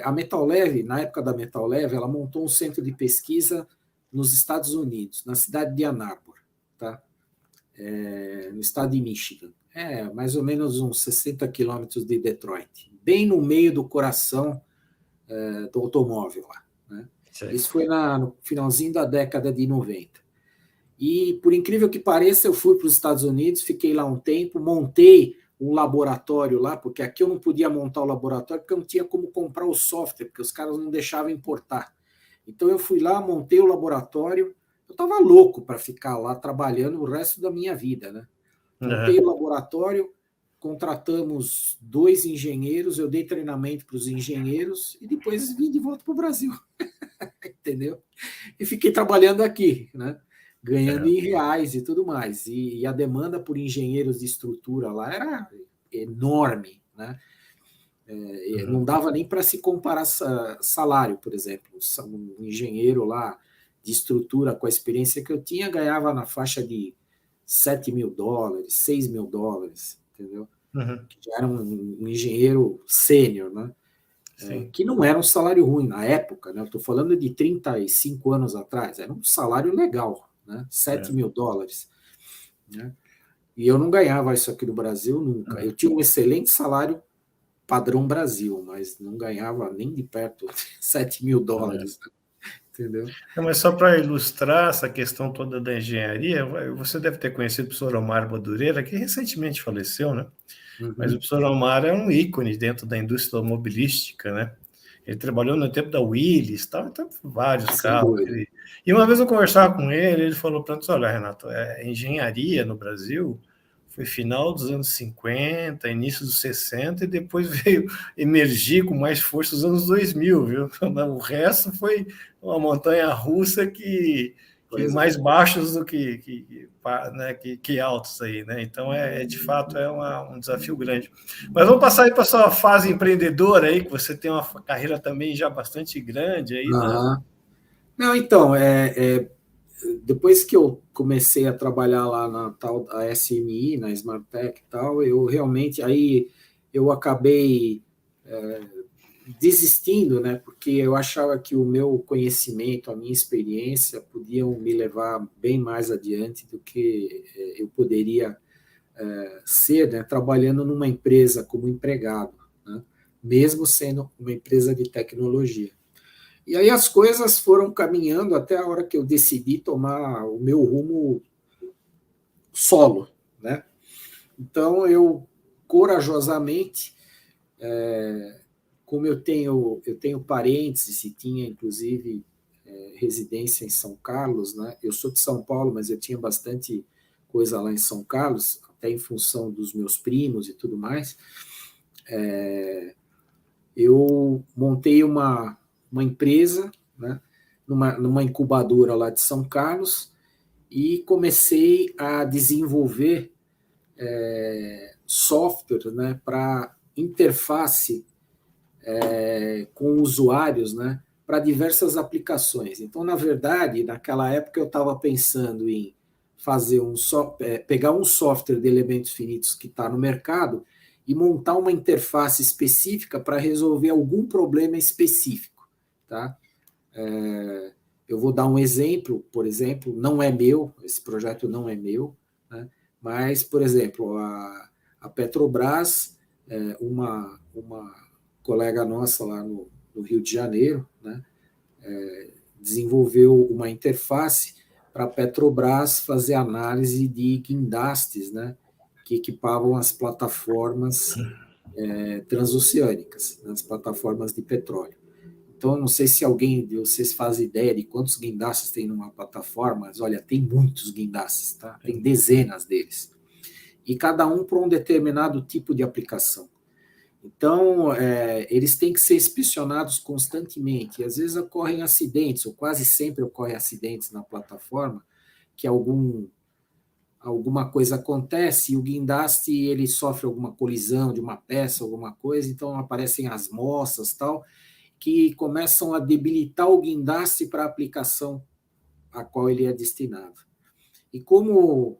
[SPEAKER 2] a Metal Leve, na época da Metal Leve, ela montou um centro de pesquisa nos Estados Unidos, na cidade de Ann Arbor, tá? No estado de Michigan. Mais ou menos uns 60 quilômetros de Detroit, bem no meio do coração do automóvel lá, né? Isso foi no finalzinho da década de 90. E, por incrível que pareça, eu fui para os Estados Unidos, fiquei lá um tempo, montei um laboratório lá, porque aqui eu não podia montar o laboratório, porque eu não tinha como comprar o software, porque os caras não deixavam importar. Então eu fui lá, montei o laboratório, eu estava louco para ficar lá trabalhando o resto da minha vida, né? Montei o laboratório, contratamos 2 engenheiros, eu dei treinamento para os engenheiros e depois vim de volta para o Brasil, entendeu? E fiquei trabalhando aqui, né? Ganhando em reais e tudo mais. E a demanda por engenheiros de estrutura lá era enorme, né? Não dava nem para se comparar salário, por exemplo. Um engenheiro lá de estrutura, com a experiência que eu tinha, ganhava na faixa de $7.000, $6.000, entendeu? Que já era um engenheiro sênior, né? Que não era um salário ruim na época, né? Eu estou falando de 35 anos atrás, era um salário legal, né? $7.000, né? E eu não ganhava isso aqui no Brasil nunca. Eu tinha um excelente salário padrão Brasil, mas não ganhava nem de perto US$ 7.000, entendeu?
[SPEAKER 1] Mas só para ilustrar essa questão toda da engenharia, você deve ter conhecido o professor Omar Madureira, que recentemente faleceu, né? Mas o professor Omar é um ícone dentro da indústria automobilística, né? Ele trabalhou no tempo da Willys, então vários
[SPEAKER 2] Sem
[SPEAKER 1] carros.
[SPEAKER 2] dúvida.
[SPEAKER 1] E uma vez eu conversava com ele, ele falou para mim, olha, Renato, engenharia no Brasil foi final dos anos 50, início dos 60, e depois veio emergir com mais força nos anos 2000, viu? O resto foi uma montanha russa que mais baixos do que altos aí, né? Então, de fato, um desafio grande. Mas vamos passar aí para a sua fase empreendedora aí, que você tem uma carreira também já bastante grande aí, né?
[SPEAKER 2] Não, então, depois que eu comecei a trabalhar lá na tal a SMI, na Smartech e tal, eu realmente, aí eu acabei desistindo, né? Porque eu achava que o meu conhecimento, a minha experiência podiam me levar bem mais adiante do que eu poderia ser, né? Trabalhando numa empresa como empregado, né? Mesmo sendo uma empresa de tecnologia. E aí as coisas foram caminhando até a hora que eu decidi tomar o meu rumo solo, né? Então eu corajosamente, como eu tenho parentes e tinha inclusive residência em São Carlos, né? Eu sou de São Paulo, mas eu tinha bastante coisa lá em São Carlos, até em função dos meus primos e tudo mais. Eu montei uma empresa, né? Numa incubadora lá de São Carlos e comecei a desenvolver software, né, para interface com usuários, né, para diversas aplicações. Então, na verdade, naquela época eu estava pensando em fazer pegar um software de elementos finitos que está no mercado e montar uma interface específica para resolver algum problema específico, tá? Eu vou dar um exemplo, por exemplo, não é meu, esse projeto não é meu, né? Mas, por exemplo, a Petrobras, uma colega nossa lá no Rio de Janeiro, né, desenvolveu uma interface para a Petrobras fazer análise de guindastes, né, que equipavam as plataformas transoceânicas, as plataformas de petróleo. Então, não sei se alguém de vocês faz ideia de quantos guindastes tem numa plataforma, mas olha, tem muitos guindastes, tá? Tem dezenas deles. E cada um para um determinado tipo de aplicação. Então, eles têm que ser inspecionados constantemente. E às vezes ocorrem acidentes, ou quase sempre ocorrem acidentes na plataforma, que alguma coisa acontece e o guindaste ele sofre alguma colisão de uma peça, alguma coisa, então aparecem as moças, tal, que começam a debilitar o guindaste para a aplicação a qual ele é destinado. E como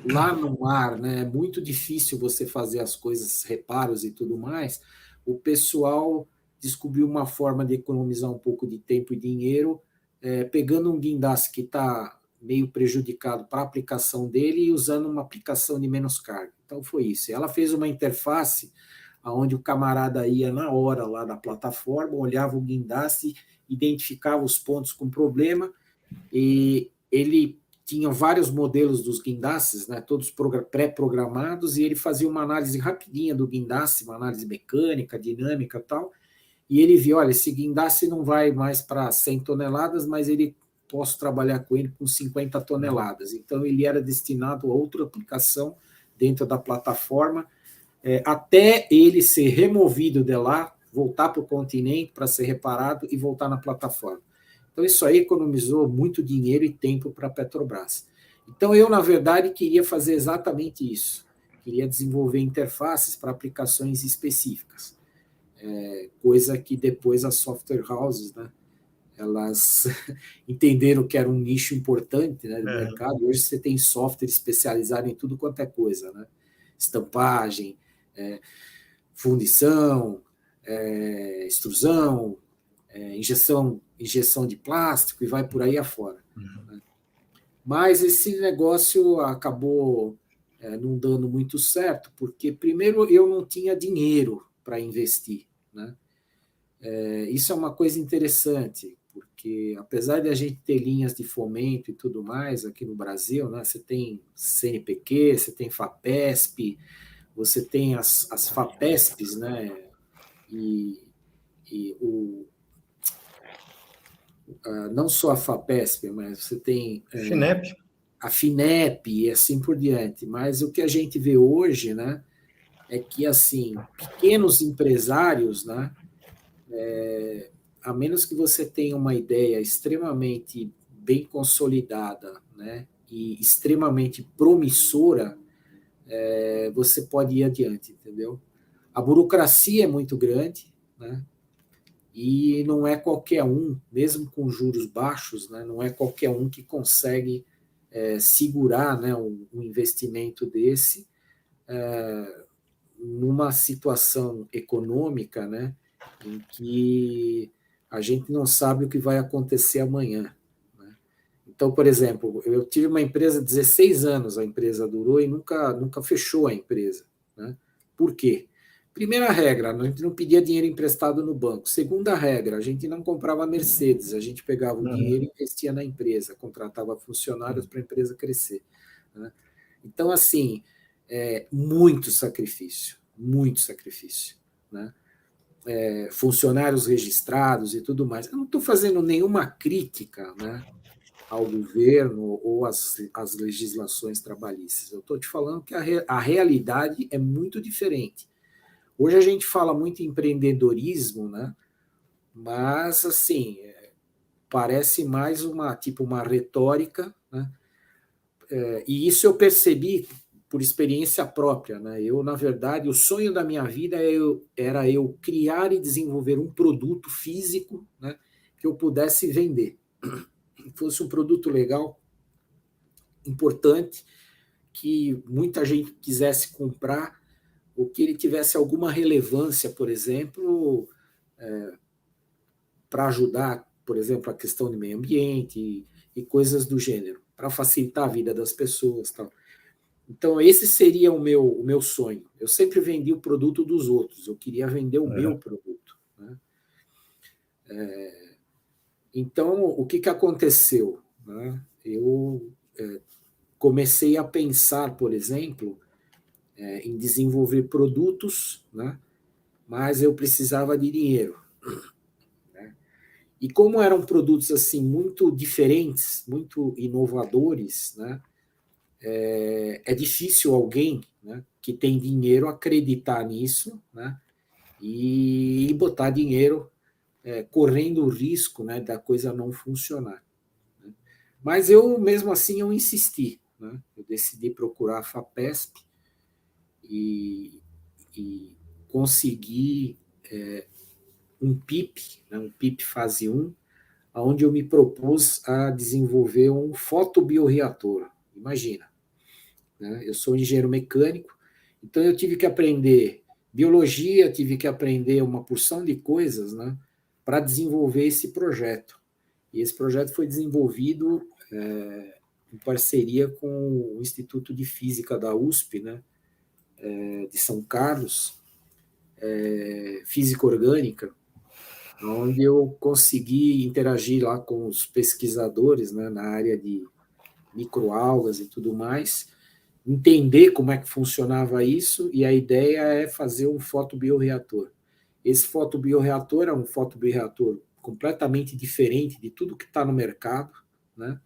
[SPEAKER 2] lá no mar, né, é muito difícil você fazer as coisas, reparos e tudo mais, o pessoal descobriu uma forma de economizar um pouco de tempo e dinheiro, pegando um guindaste que está meio prejudicado para a aplicação dele e usando uma aplicação de menos carga. Então foi isso. Ela fez uma interface onde o camarada ia na hora lá da plataforma, olhava o guindaste, identificava os pontos com problema, e ele tinha vários modelos dos guindastes, né, todos pré-programados, e ele fazia uma análise rapidinha do guindaste, uma análise mecânica, dinâmica e tal, e ele viu, olha, esse guindaste não vai mais para 100 toneladas, mas posso trabalhar com ele com 50 toneladas. Então, ele era destinado a outra aplicação dentro da plataforma, até ele ser removido de lá, voltar para o continente para ser reparado e voltar na plataforma. Então, isso aí economizou muito dinheiro e tempo para a Petrobras. Então, eu, na verdade, queria fazer exatamente isso. Queria desenvolver interfaces para aplicações específicas. Coisa que depois as software houses, né, elas entenderam que era um nicho importante, né, do mercado. Hoje você tem software especializado em tudo quanto é coisa, né? Estampagem, fundição, extrusão, injeção de plástico e vai por aí afora. Né? Mas esse negócio acabou não dando muito certo, porque, primeiro, eu não tinha dinheiro para investir, né? Isso é uma coisa interessante, porque apesar de a gente ter linhas de fomento e tudo mais aqui no Brasil, né, você tem CNPq, você tem FAPESP, você tem as FAPESPs, né, e não só a FAPESP, mas você tem
[SPEAKER 1] FINEP.
[SPEAKER 2] a FINEP e assim por diante. Mas o que a gente vê hoje, né, é que assim pequenos empresários, né, a menos que você tenha uma ideia extremamente bem consolidada, né, e extremamente promissora, você pode ir adiante, entendeu? A burocracia é muito grande, né? E não é qualquer um, mesmo com juros baixos, né, não é qualquer um que consegue segurar, né, um investimento desse numa situação econômica, né, em que a gente não sabe o que vai acontecer amanhã. Né? Então, por exemplo, eu tive uma empresa 16 anos, a empresa durou e nunca fechou a empresa. Né? Por quê? Primeira regra, a gente não pedia dinheiro emprestado no banco. Segunda regra, a gente não comprava Mercedes, a gente pegava o dinheiro e investia na empresa, contratava funcionários para a empresa crescer. Né? Então, assim, muito sacrifício, muito sacrifício. Né? Funcionários registrados e tudo mais. Eu não estou fazendo nenhuma crítica, né, ao governo ou às legislações trabalhistas. Eu estou te falando que a realidade é muito diferente. Hoje a gente fala muito em empreendedorismo, né? Mas assim parece mais uma retórica, né? E isso eu percebi por experiência própria, né? Eu, na verdade, o sonho da minha vida era eu criar e desenvolver um produto físico, né, que eu pudesse vender. Que fosse um produto legal, importante, que muita gente quisesse comprar, ou que ele tivesse alguma relevância, por exemplo, para ajudar, por exemplo, a questão do meio ambiente e coisas do gênero, para facilitar a vida das pessoas, tal. Então, esse seria o meu sonho. Eu sempre vendi o produto dos outros, eu queria vender o meu produto. Né? Então, o que aconteceu? Né? Eu comecei a pensar, por exemplo, em desenvolver produtos, né? Mas eu precisava de dinheiro. Né? E como eram produtos assim muito diferentes, muito inovadores, né? É difícil alguém, né, que tem dinheiro acreditar nisso, né, e botar dinheiro correndo o risco, né, da coisa não funcionar. Né. Mas eu, mesmo assim, eu insisti. Né, eu decidi procurar a FAPESP e consegui um PIP, né, um PIP fase 1, onde eu me propus a desenvolver um fotobioreator. Imagina. Né? Eu sou engenheiro mecânico, então eu tive que aprender biologia, tive que aprender uma porção de coisas, né, para desenvolver esse projeto. E esse projeto foi desenvolvido em parceria com o Instituto de Física da USP, né, de São Carlos, Física Orgânica, onde eu consegui interagir lá com os pesquisadores, né, na área de microalgas e tudo mais, entender como é que funcionava isso, e a ideia é fazer um fotobioreator. Esse fotobioreator é um fotobioreator completamente diferente de tudo que está no mercado, né?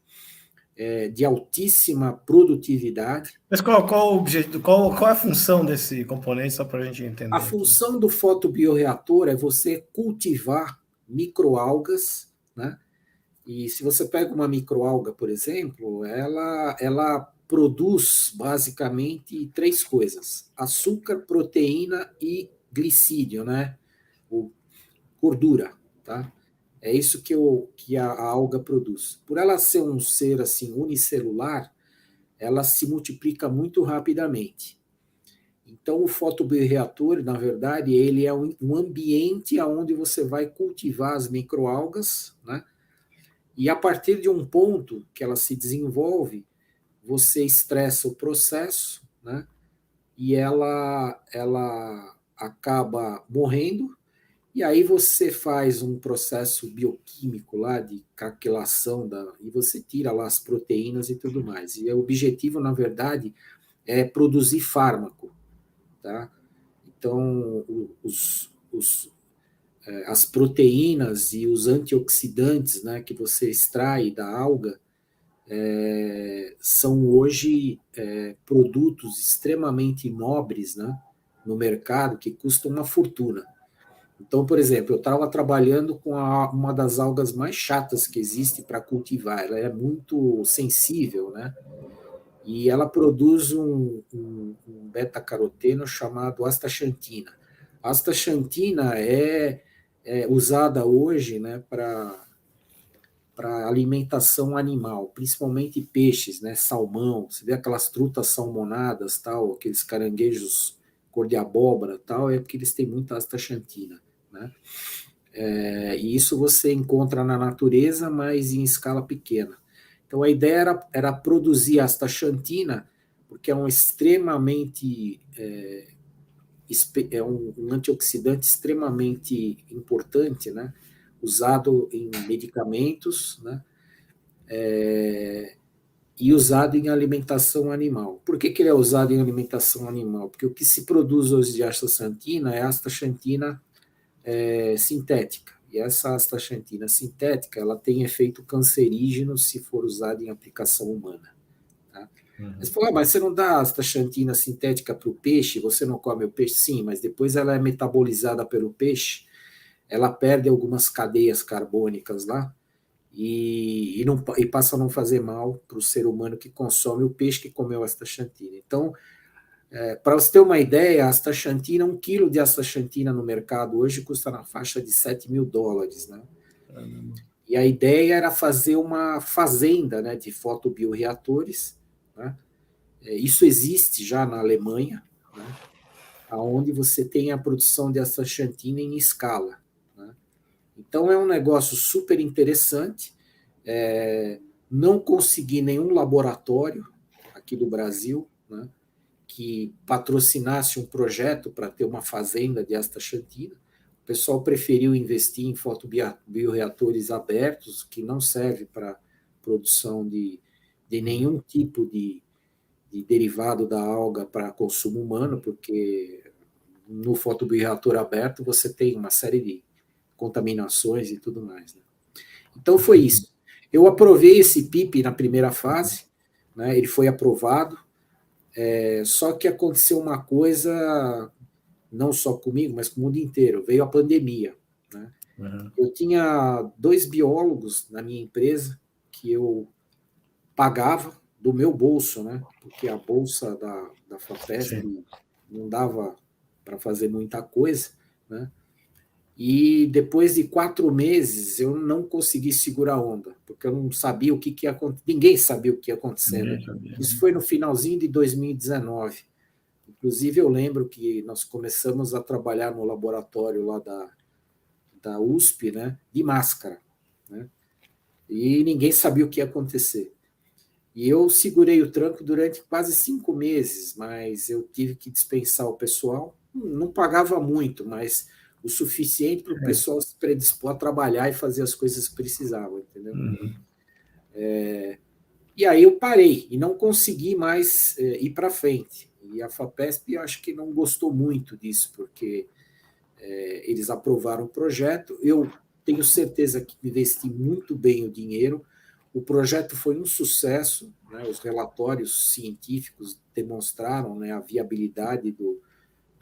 [SPEAKER 2] De altíssima produtividade.
[SPEAKER 1] Mas qual o objetivo, qual é a função desse componente, só para a gente
[SPEAKER 2] A
[SPEAKER 1] entender aqui?
[SPEAKER 2] função do fotobioreator é você cultivar microalgas, né? E se você pega uma microalga, por exemplo, ela produz basicamente três coisas: açúcar, proteína e glicídio, né? Ou gordura, tá? É isso que a alga produz. Por ela ser um ser assim unicelular, ela se multiplica muito rapidamente. Então, o fotobioreator, na verdade, ele é um ambiente onde você vai cultivar as microalgas, né? E a partir de um ponto que ela se desenvolve, você estressa o processo, né? E ela acaba morrendo, e aí você faz um processo bioquímico lá de craquelação, e você tira lá as proteínas e tudo mais. E o objetivo, na verdade, é produzir fármaco, tá? Então, as proteínas e os antioxidantes, né, que você extrai da alga são hoje produtos extremamente nobres, né, no mercado, que custam uma fortuna. Então, por exemplo, eu estava trabalhando com uma das algas mais chatas que existe para cultivar. Ela é muito sensível, né? E ela produz um beta-caroteno chamado astaxantina. A astaxantina é usada hoje, né, para alimentação animal, principalmente peixes, né, salmão. Você vê aquelas trutas salmonadas, tal, aqueles caranguejos cor de abóbora, tal, é porque eles têm muita astaxantina, né? E isso você encontra na natureza, mas em escala pequena. Então a ideia era produzir astaxantina, porque é um extremamente um antioxidante extremamente importante, né? Usado em medicamentos, né? E usado em alimentação animal. Por que ele é usado em alimentação animal? Porque o que se produz hoje de astaxantina é astaxantina sintética. E essa astaxantina sintética, ela tem efeito cancerígeno se for usada em aplicação humana. Tá? Mas, mas você não dá astaxantina sintética para o peixe, você não come o peixe? Sim, mas depois ela é metabolizada pelo peixe, ela perde algumas cadeias carbônicas lá, e passa a não fazer mal para o ser humano que consome o peixe que comeu a astaxantina. Então, para você ter uma ideia, a astaxantina, 1 quilo de astaxantina no mercado hoje custa na faixa de $7.000, né? E a ideia era fazer uma fazenda, né, de fotobioreatores, né? Isso existe já na Alemanha, né, onde você tem a produção de astaxantina em escala, né? Então é um negócio super interessante. Não consegui nenhum laboratório aqui do Brasil, né, que patrocinasse um projeto para ter uma fazenda de astaxantina. O pessoal preferiu investir em fotobioreatores abertos, que não serve para produção de nenhum tipo de derivado da alga para consumo humano, porque no fotobioreator aberto você tem uma série de contaminações e tudo mais, né? Então foi isso. Eu aprovei esse PIP na primeira fase, né, ele foi aprovado, só que aconteceu uma coisa, não só comigo, mas com o mundo inteiro, veio a pandemia, né? Eu tinha 2 biólogos na minha empresa que eu pagava do meu bolso, né? Porque a bolsa da FAPESP não dava para fazer muita coisa, né? E depois de 4 meses eu não consegui segurar a onda, porque eu não sabia o que ia acontecer, ninguém sabia o que ia acontecer, né? Isso foi no finalzinho de 2019. Inclusive eu lembro que nós começamos a trabalhar no laboratório lá da USP, né, de máscara, né? E ninguém sabia o que ia acontecer. E eu segurei o tranco durante quase 5 meses, mas eu tive que dispensar o pessoal. Não pagava muito, mas o suficiente para o pessoal se predispor a trabalhar e fazer as coisas que precisavam, entendeu? E aí eu parei e não consegui mais ir para frente. E a FAPESP, eu acho que não gostou muito disso, porque eles aprovaram o projeto. Eu tenho certeza que investi muito bem o dinheiro. O projeto foi um sucesso, né? Os relatórios científicos demonstraram, né, a viabilidade do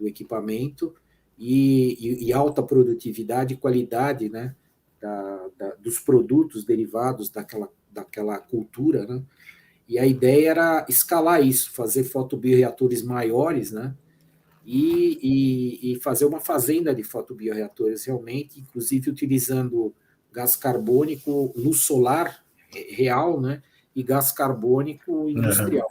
[SPEAKER 2] equipamento e alta produtividade e qualidade, né, dos produtos derivados daquela cultura, né? E a ideia era escalar isso, fazer fotobioreatores maiores, né? E fazer uma fazenda de fotobioreatores realmente, inclusive utilizando gás carbônico, luz solar real, né? E gás carbônico industrial.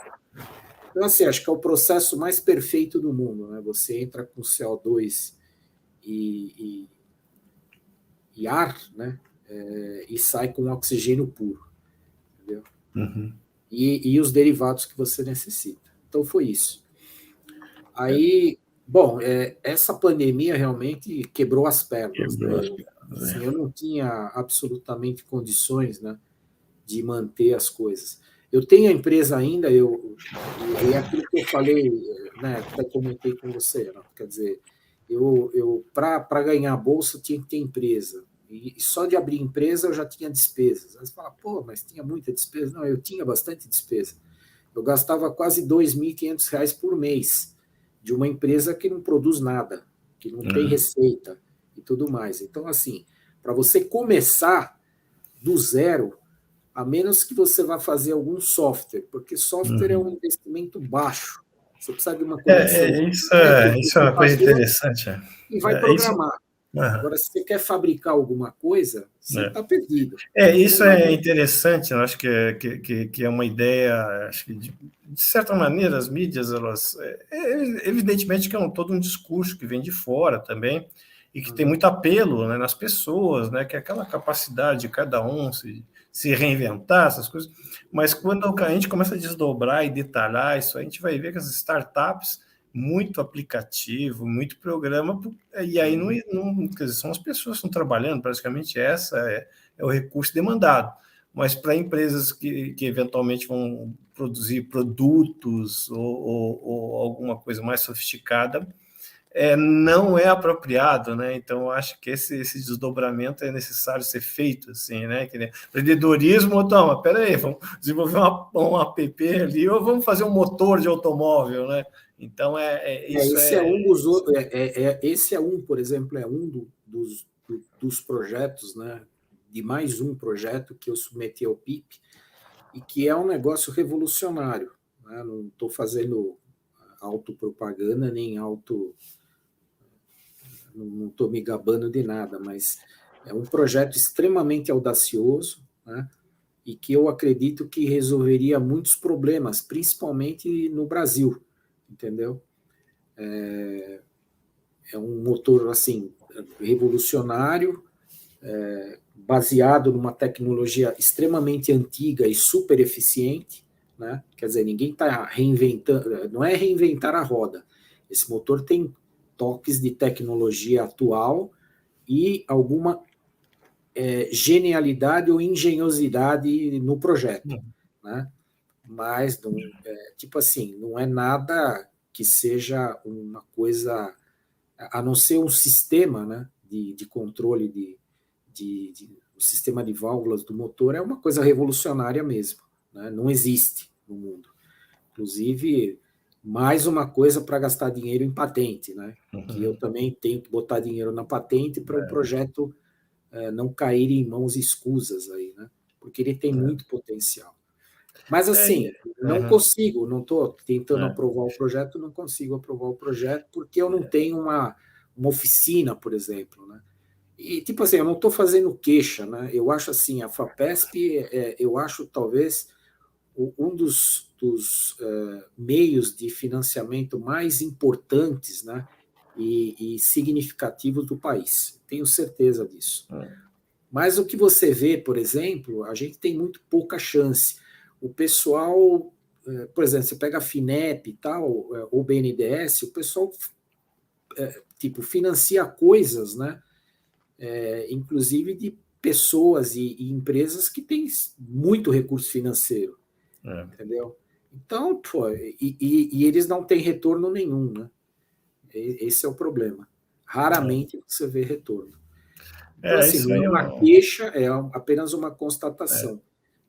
[SPEAKER 2] Então, assim, acho que é o processo mais perfeito do mundo, né? Você entra com CO2 e ar, né? E sai com oxigênio puro, entendeu? E os derivados que você necessita. Então, foi isso. Aí, bom, essa pandemia realmente quebrou as pernas,
[SPEAKER 1] Quebrou as
[SPEAKER 2] né?
[SPEAKER 1] pernas,
[SPEAKER 2] Assim, eu não tinha absolutamente condições, né, de manter as coisas. Eu tenho a empresa ainda, e é aquilo que eu falei, né, até comentei com você, né? Quer dizer, eu para ganhar a bolsa tinha que ter empresa, e só de abrir empresa eu já tinha despesas. Aí você fala, pô, mas tinha muita despesa? Não, eu tinha bastante despesa. Eu gastava quase R$ 2.500 por mês de uma empresa que não produz nada, que não tem
[SPEAKER 1] né?
[SPEAKER 2] receita e tudo mais. Então, assim, para você começar do zero, a menos que você vá fazer algum software, porque software é um
[SPEAKER 1] Uhum.
[SPEAKER 2] investimento baixo. Você precisa de uma conexão de internet, de
[SPEAKER 1] Isso é uma coisa
[SPEAKER 2] computador
[SPEAKER 1] interessante.
[SPEAKER 2] e vai
[SPEAKER 1] Isso,
[SPEAKER 2] programar.
[SPEAKER 1] aham,
[SPEAKER 2] Agora, se você quer fabricar alguma coisa, você
[SPEAKER 1] é.
[SPEAKER 2] está perdido. Então,
[SPEAKER 1] Isso
[SPEAKER 2] não
[SPEAKER 1] é
[SPEAKER 2] adianta.
[SPEAKER 1] interessante, eu acho que é uma ideia, acho que de certa maneira as mídias, elas, evidentemente que é todo um discurso que vem de fora também, e que tem
[SPEAKER 2] Uhum.
[SPEAKER 1] muito apelo, né, nas pessoas, né, que é aquela capacidade de cada um se reinventar, essas coisas, mas quando a gente começa a desdobrar e detalhar isso, a gente vai ver que as startups, muito aplicativo, muito programa, e aí
[SPEAKER 2] Uhum.
[SPEAKER 1] quer dizer, são as pessoas que estão trabalhando, praticamente essa é o recurso demandado. Mas para empresas que eventualmente vão produzir produtos ou alguma coisa mais sofisticada, não é apropriado, né? Então, eu acho que esse desdobramento é necessário ser feito, assim, né? Que empreendedorismo, toma, peraí, vamos desenvolver um app ali ou vamos fazer um motor de automóvel, né? Então, isso
[SPEAKER 2] Esse é um dos esse é um, por exemplo, é um dos projetos, né? De mais um projeto que eu submeti ao PIP e que é um negócio revolucionário, né? Não estou fazendo autopropaganda nem não estou me gabando de nada, mas é um projeto extremamente audacioso, né? E que eu acredito que resolveria muitos problemas, principalmente no Brasil, entendeu? É um motor assim revolucionário, baseado numa tecnologia extremamente antiga e super eficiente, né? Quer dizer, ninguém está reinventando, não é reinventar a roda. Esse motor tem toques de tecnologia atual e alguma genialidade ou engenhosidade no projeto, né? Mas não, tipo assim, não é nada que seja uma coisa a não ser um sistema, né, de controle o sistema de válvulas do motor é uma coisa revolucionária mesmo, né? Não existe no mundo. Inclusive, mais uma coisa para gastar dinheiro em patente, né? Que eu também tenho que botar dinheiro na patente para o projeto não cair em mãos escusas aí, né? Porque ele tem muito potencial. Mas assim, não
[SPEAKER 1] uhum,
[SPEAKER 2] consigo, não estou tentando
[SPEAKER 1] é,
[SPEAKER 2] aprovar o projeto, não consigo aprovar o projeto porque eu não tenho uma oficina, por exemplo, né? E tipo assim, eu não estou fazendo queixa, né? Eu acho assim, a FAPESP, eu acho talvez um dos meios de financiamento mais importantes, né? E significativos do país. Tenho certeza disso. Mas o que você vê, por exemplo, a gente tem muito pouca chance. O pessoal, por exemplo, você pega a FINEP e tal, ou BNDES, o pessoal tipo financia coisas, né? Inclusive de pessoas e empresas que têm muito recurso financeiro,
[SPEAKER 1] é.
[SPEAKER 2] entendeu? Então, pô, e eles não têm retorno nenhum, né? Esse é o problema. Raramente você vê retorno. Então, assim,
[SPEAKER 1] Isso
[SPEAKER 2] não é
[SPEAKER 1] aí é
[SPEAKER 2] uma queixa, é apenas uma constatação.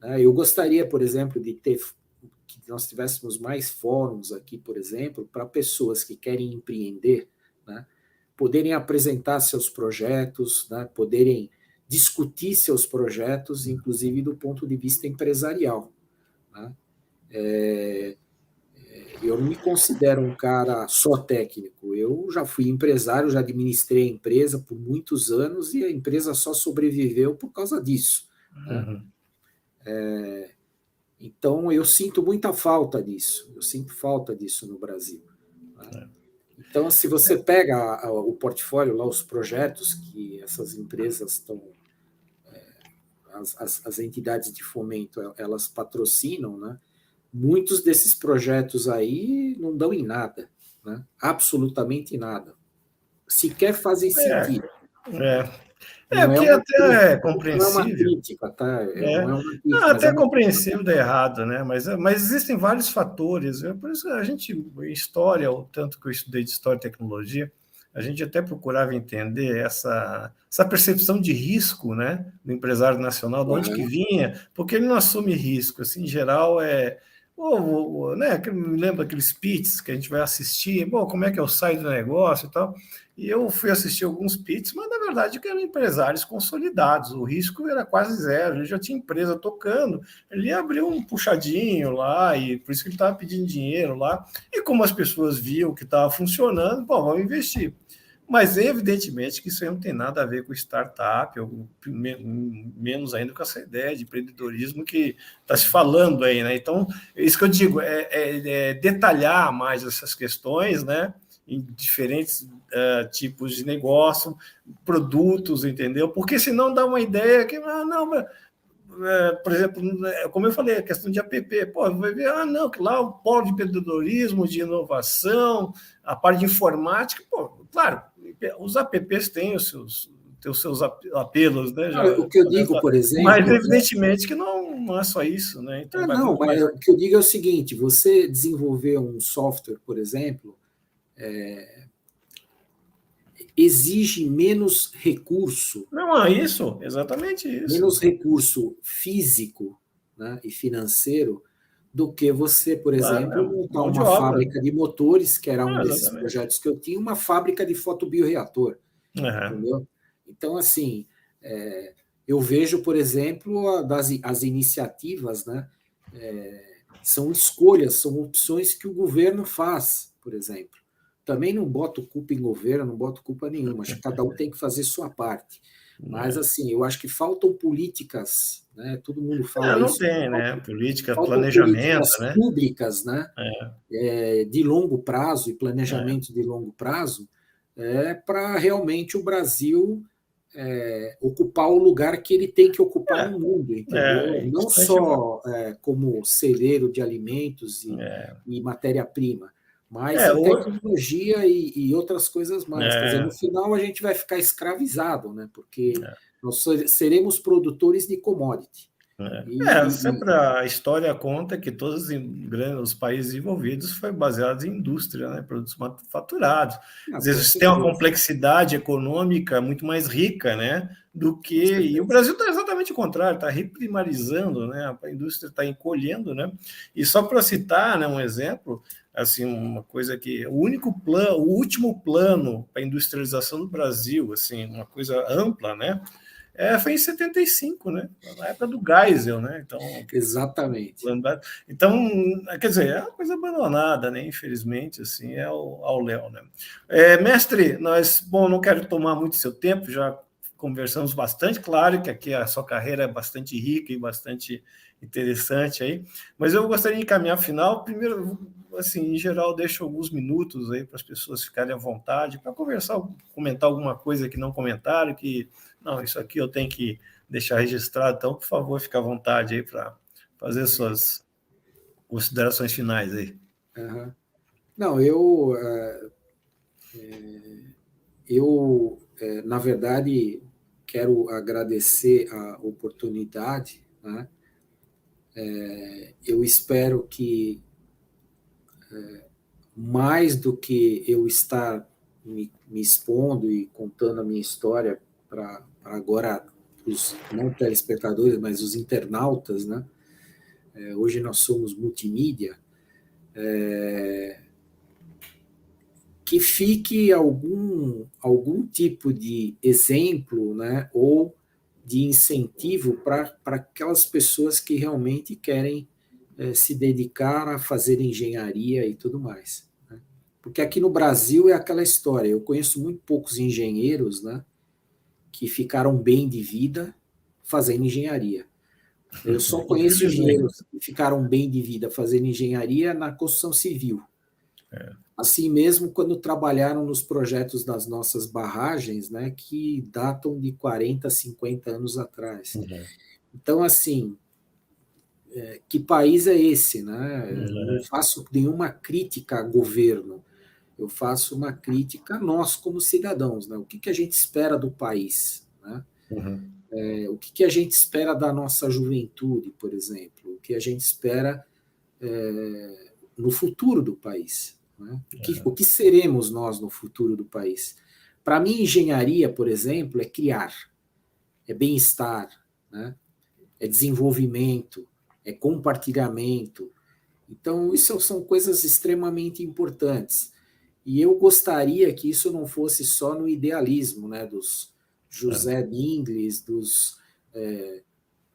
[SPEAKER 2] Né? Eu gostaria, por exemplo, que nós tivéssemos mais fóruns aqui, por exemplo, para pessoas que querem empreender, né? Poderem apresentar seus projetos, né? Poderem discutir seus projetos, inclusive do ponto de vista empresarial. Né? Eu não me considero um cara só técnico. Eu já fui empresário, já administrei a empresa por muitos anos e a empresa só sobreviveu por causa disso. Né?
[SPEAKER 1] uhum,
[SPEAKER 2] Então, eu sinto muita falta disso. Eu sinto falta disso no Brasil. Né? Então, se você pega o portfólio lá, os projetos que essas empresas estão, as entidades de fomento, elas patrocinam, né? Muitos desses projetos aí não dão em nada. né? Absolutamente nada. Sequer fazem
[SPEAKER 1] É,
[SPEAKER 2] sentido.
[SPEAKER 1] é.
[SPEAKER 2] Não é
[SPEAKER 1] Porque
[SPEAKER 2] uma
[SPEAKER 1] até é
[SPEAKER 2] crítica, não é uma
[SPEAKER 1] compreensível.
[SPEAKER 2] crítica, tá? Não
[SPEAKER 1] É.
[SPEAKER 2] é uma
[SPEAKER 1] Não,
[SPEAKER 2] crítica, mas é
[SPEAKER 1] até
[SPEAKER 2] uma
[SPEAKER 1] compreensível dar
[SPEAKER 2] constatação.
[SPEAKER 1] errado, né? Mas existem vários fatores. Por isso a gente, em história, o tanto que eu estudei de história e tecnologia, a gente até procurava entender essa percepção de risco, né, do empresário nacional, de onde que vinha, porque ele não assume risco. Assim, em geral, né, me lembro aqueles pitches que a gente vai assistir, bom, como é que eu saio do negócio e tal. E eu fui assistir alguns pits, mas na verdade eram empresários consolidados, o risco era quase zero, ele já tinha empresa tocando, ele abriu um puxadinho lá, e por isso que ele estava pedindo dinheiro lá, e como as pessoas viam que estava funcionando, bom, vamos investir. Mas evidentemente que isso aí não tem nada a ver com startup, ou menos ainda com essa ideia de empreendedorismo que está se falando aí, né? Então, é isso que eu digo, é detalhar mais essas questões, né? Em diferentes tipos de negócio, produtos, entendeu? Porque senão dá uma ideia que, não, por exemplo, como eu falei, a questão de app, pô, vai ver, não, que lá o polo de empreendedorismo, de inovação, a parte de informática, pô, claro, os apps têm os seus apelos, né?
[SPEAKER 2] O que eu digo, por
[SPEAKER 1] Mas
[SPEAKER 2] exemplo,
[SPEAKER 1] evidentemente que não é só isso, né? Então vai
[SPEAKER 2] não,
[SPEAKER 1] muito
[SPEAKER 2] mas
[SPEAKER 1] mais.
[SPEAKER 2] o que eu digo é o seguinte: você desenvolver um software, por exemplo, exige
[SPEAKER 1] Não é isso, exatamente isso.
[SPEAKER 2] menos recurso físico, né, e financeiro do que você, por exemplo,
[SPEAKER 1] Claro,
[SPEAKER 2] montar
[SPEAKER 1] mão de
[SPEAKER 2] uma
[SPEAKER 1] obra.
[SPEAKER 2] fábrica de motores, que era um desses
[SPEAKER 1] Exatamente.
[SPEAKER 2] projetos que eu tinha, uma fábrica de fotobioreator,
[SPEAKER 1] Uhum.
[SPEAKER 2] entendeu? Então, assim, eu vejo, por exemplo, as iniciativas, né, são escolhas, são opções que o governo faz, por exemplo. Também não boto culpa em governo, não boto culpa nenhuma, acho que cada um tem que fazer sua parte. Mas, assim, eu acho que faltam políticas, né? Todo mundo fala
[SPEAKER 1] Não
[SPEAKER 2] isso,
[SPEAKER 1] tem, né? Política,
[SPEAKER 2] faltam
[SPEAKER 1] planejamento,
[SPEAKER 2] políticas
[SPEAKER 1] né?
[SPEAKER 2] públicas, né? De longo prazo e
[SPEAKER 1] É,
[SPEAKER 2] planejamento de longo prazo, para realmente o Brasil ocupar o lugar que ele tem que ocupar no mundo, entendeu?
[SPEAKER 1] é
[SPEAKER 2] Não
[SPEAKER 1] importante.
[SPEAKER 2] só como celeiro de alimentos
[SPEAKER 1] É,
[SPEAKER 2] e matéria-prima, mas em
[SPEAKER 1] hoje,
[SPEAKER 2] tecnologia e outras coisas mais. Quer dizer, no final a gente vai ficar escravizado, né? Porque nós seremos produtores de commodity.
[SPEAKER 1] sempre a história conta que todos os países envolvidos foi baseado em indústria, né? Produtos manufaturados. Às
[SPEAKER 2] Com
[SPEAKER 1] vezes você tem uma
[SPEAKER 2] certeza,
[SPEAKER 1] complexidade econômica muito mais rica, né? Do que.
[SPEAKER 2] com
[SPEAKER 1] E o
[SPEAKER 2] certeza.
[SPEAKER 1] Brasil está exatamente o contrário, está reprimarizando, né? A indústria está encolhendo, né? E só para citar, né, um exemplo, assim, uma coisa que o último plano para a industrialização do Brasil, assim, uma coisa ampla, né? Foi em 75, né? Na época do Geisel, né? Então,
[SPEAKER 2] Exatamente.
[SPEAKER 1] então, quer dizer, é uma coisa abandonada, né? Infelizmente, assim, ao léu, né? Mestre, bom, não quero tomar muito seu tempo, já conversamos bastante, claro que aqui a sua carreira é bastante rica e bastante interessante aí, mas eu gostaria de encaminhar a final. Primeiro, assim, em geral, deixo alguns minutos aí para as pessoas ficarem à vontade para conversar, comentar alguma coisa que não comentaram, que não, isso aqui eu tenho que deixar registrado, então, por favor, fique à vontade aí para fazer suas considerações finais aí.
[SPEAKER 2] Uhum. Não, na verdade, quero agradecer a oportunidade, né? Eu espero que, mais do que eu estar me expondo e contando a minha história para agora os não telespectadores, mas os internautas, né? Hoje nós somos multimídia, que fique algum tipo de exemplo, né, ou de incentivo para aquelas pessoas que realmente querem se dedicar a fazer engenharia e tudo mais. Né? Porque aqui no Brasil é aquela história, eu conheço muito poucos engenheiros, né, que ficaram bem de vida fazendo engenharia. Eu só conheço
[SPEAKER 1] Infelizmente.
[SPEAKER 2] engenheiros que ficaram bem de vida fazendo engenharia na construção civil. Assim mesmo, quando trabalharam nos projetos das nossas barragens, né, que datam de 40, 50 anos atrás.
[SPEAKER 1] Uhum.
[SPEAKER 2] Então, assim, que país é esse? Né? Não faço nenhuma crítica a governo. eu faço uma crítica a nós como cidadãos, né? O que a gente espera do país, né?
[SPEAKER 1] Uhum.
[SPEAKER 2] O que a gente espera da nossa juventude, por exemplo, o que a gente espera no futuro do país, né? O que seremos nós no futuro do país? Para mim, engenharia, por exemplo, é criar, é bem-estar, né? É desenvolvimento, é compartilhamento. Então, isso são coisas extremamente importantes. E eu gostaria que isso não fosse só no idealismo, né, dos José Dingles, dos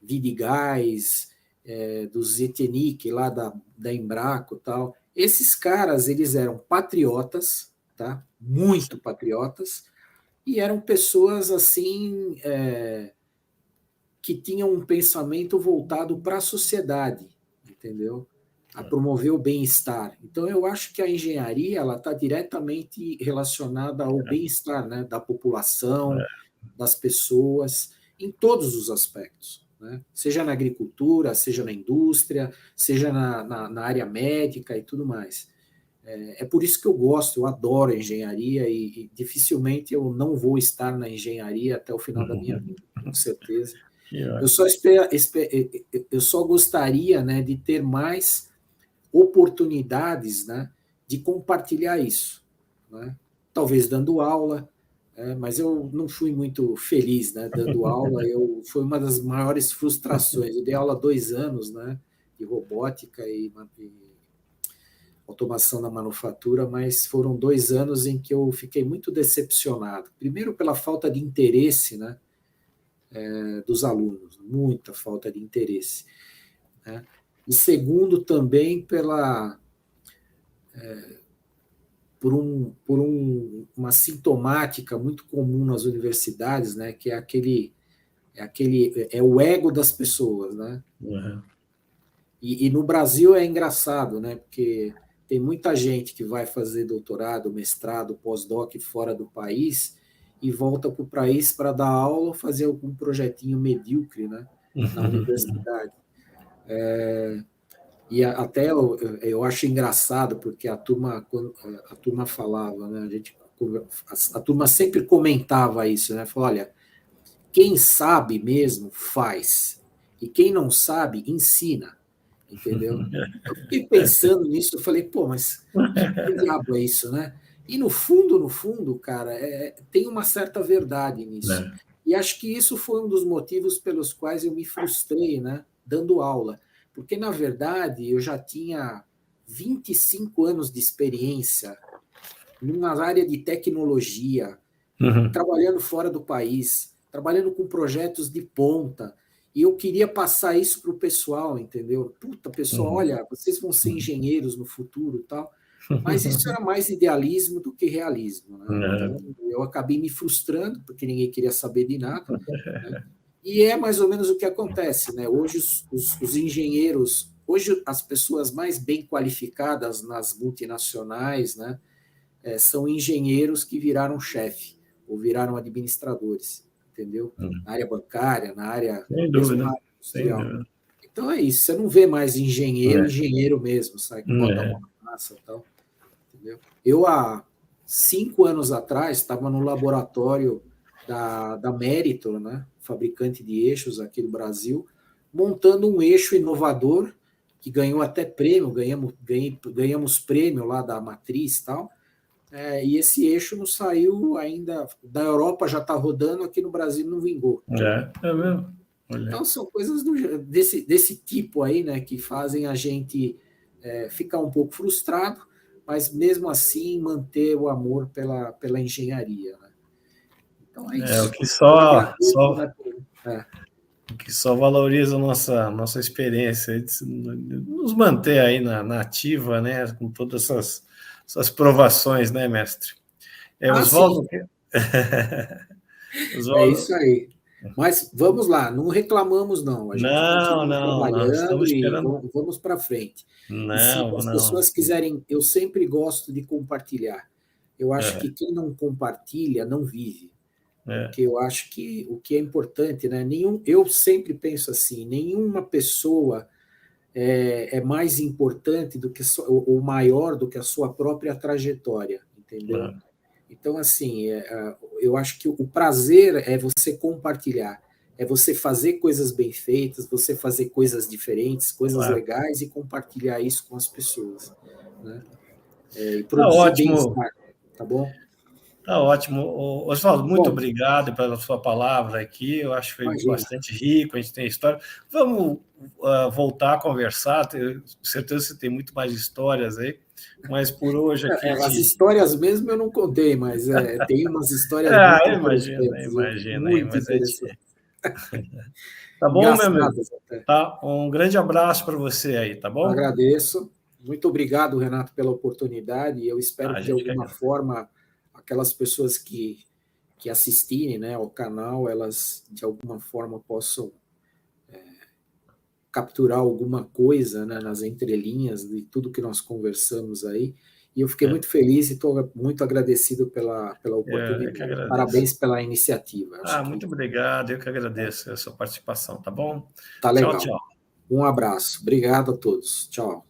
[SPEAKER 2] Vidigais, dos Etenic, lá da Embraco e tal. Esses caras, eles eram patriotas, tá? Muito patriotas, e eram pessoas, assim, que tinham um pensamento voltado para a sociedade, entendeu? A promover o bem-estar. Então, eu acho que a engenharia ela está diretamente relacionada ao bem-estar, né, da população, das pessoas, em todos os aspectos, né? Seja na agricultura, seja na indústria, seja na área médica e tudo mais. É por isso que eu gosto, eu adoro a engenharia e dificilmente eu não vou estar na engenharia até o final da minha vida, com certeza. Eu só gostaria, né, de ter mais oportunidades, né, de compartilhar isso, né? Talvez dando aula, mas eu não fui muito feliz, né, dando aula. Foi uma das maiores frustrações. Eu dei aula há 2 anos, né, de robótica e automação na manufatura, mas foram 2 anos em que eu fiquei muito decepcionado. Primeiro pela falta de interesse, né, dos alunos, muita falta de interesse, né? E segundo também uma sintomática muito comum nas universidades, né, que é o ego das pessoas, né?
[SPEAKER 1] Uhum.
[SPEAKER 2] E no Brasil é engraçado, né, porque tem muita gente que vai fazer doutorado, mestrado, pós-doc fora do país e volta para o país para dar aula, fazer algum projetinho medíocre, né, na universidade. E até eu acho engraçado, porque quando a turma falava, né, a turma sempre comentava isso, né? Falou, olha, quem sabe mesmo faz, e quem não sabe ensina, entendeu? Eu fiquei pensando nisso, eu falei, pô, mas que diabo é isso, né? E no fundo, cara, tem uma certa verdade nisso. E acho que isso foi um dos motivos pelos quais eu me frustrei, né, dando aula. Porque, na verdade, eu já tinha 25 anos de experiência numa área de tecnologia, trabalhando fora do país, trabalhando com projetos de ponta, e eu queria passar isso para o pessoal, entendeu? Puta, pessoal, olha, vocês vão ser engenheiros no futuro e tal, mas isso era mais idealismo do que realismo, né? Então, eu acabei me frustrando, porque ninguém queria saber de nada, né? E é mais ou menos o que acontece, né? Hoje os engenheiros, hoje as pessoas mais bem qualificadas nas multinacionais, né, são engenheiros que viraram chefe ou viraram administradores, entendeu? Na área bancária, na área
[SPEAKER 1] Sem
[SPEAKER 2] mesmo
[SPEAKER 1] dúvida,
[SPEAKER 2] na área
[SPEAKER 1] sem
[SPEAKER 2] industrial.
[SPEAKER 1] dúvida.
[SPEAKER 2] Então é isso, você não vê mais engenheiro mesmo, sabe? Que bota a mão na massa e tal, entendeu? Eu, há 5 anos atrás, estava no laboratório da Meritor, né? Fabricante de eixos aqui do Brasil, montando um eixo inovador que ganhou até prêmio, ganhamos prêmio lá da Matriz e tal. E esse eixo não saiu ainda, da Europa já está rodando, aqui no Brasil não vingou.
[SPEAKER 1] É mesmo? Olha.
[SPEAKER 2] Então são coisas desse tipo aí, né, que fazem a gente ficar um pouco frustrado, mas mesmo assim manter o amor pela engenharia, né? Então é isso.
[SPEAKER 1] O que
[SPEAKER 2] Eu agradeço, né,
[SPEAKER 1] o que só valoriza a nossa experiência, de nos manter aí na ativa, né, com todas essas provações, né, mestre? Oswaldo,
[SPEAKER 2] sim. É isso aí. Mas vamos lá, não reclamamos, não. A gente continua trabalhando
[SPEAKER 1] estamos
[SPEAKER 2] e
[SPEAKER 1] esperando.
[SPEAKER 2] vamos para frente. E se
[SPEAKER 1] Não,
[SPEAKER 2] as
[SPEAKER 1] não.
[SPEAKER 2] pessoas quiserem, eu sempre gosto de compartilhar. Eu acho que quem não compartilha não vive. Porque eu acho que o que é importante, né? Eu sempre penso assim: nenhuma pessoa é mais importante do que ou maior do que a sua própria trajetória, entendeu?
[SPEAKER 1] Claro.
[SPEAKER 2] Então, assim, eu acho que o prazer é você compartilhar, é você fazer coisas bem feitas, você fazer coisas diferentes, coisas
[SPEAKER 1] Claro.
[SPEAKER 2] legais e compartilhar isso com as pessoas, né? E
[SPEAKER 1] Tá
[SPEAKER 2] produzir
[SPEAKER 1] ótimo.
[SPEAKER 2] bem-estar, tá bom?
[SPEAKER 1] Tá ótimo. Oswaldo, muito
[SPEAKER 2] Bom,
[SPEAKER 1] obrigado pela sua palavra aqui. Eu acho que foi
[SPEAKER 2] imagina.
[SPEAKER 1] bastante rico, a gente tem história. Vamos voltar a conversar, tenho certeza que você tem muito mais histórias aí, mas por hoje aqui
[SPEAKER 2] As
[SPEAKER 1] te.
[SPEAKER 2] histórias mesmo eu não contei, mas tem umas histórias muito interessantes, viu?
[SPEAKER 1] Imagina aí,
[SPEAKER 2] Muito
[SPEAKER 1] mas a gente.
[SPEAKER 2] interessantes.
[SPEAKER 1] Tá bom, meu amigo?
[SPEAKER 2] Engraçadas até.
[SPEAKER 1] Tá? Um grande abraço para você aí, tá bom?
[SPEAKER 2] Agradeço. Muito obrigado, Renato, pela oportunidade. Eu espero
[SPEAKER 1] A
[SPEAKER 2] que, de
[SPEAKER 1] gente que
[SPEAKER 2] alguma
[SPEAKER 1] agradece.
[SPEAKER 2] forma, aquelas pessoas que assistirem, né, ao canal, elas, de alguma forma, possam capturar alguma coisa, né, nas entrelinhas de tudo que nós conversamos aí. E eu fiquei
[SPEAKER 1] É,
[SPEAKER 2] muito feliz e estou muito agradecido pela
[SPEAKER 1] eu que
[SPEAKER 2] oportunidade.
[SPEAKER 1] agradeço.
[SPEAKER 2] Parabéns pela iniciativa. Acho que
[SPEAKER 1] Muito obrigado, eu que agradeço a sua participação, tá bom?
[SPEAKER 2] tá
[SPEAKER 1] Tchau,
[SPEAKER 2] legal.
[SPEAKER 1] tchau.
[SPEAKER 2] Um abraço. Obrigado a todos. Tchau.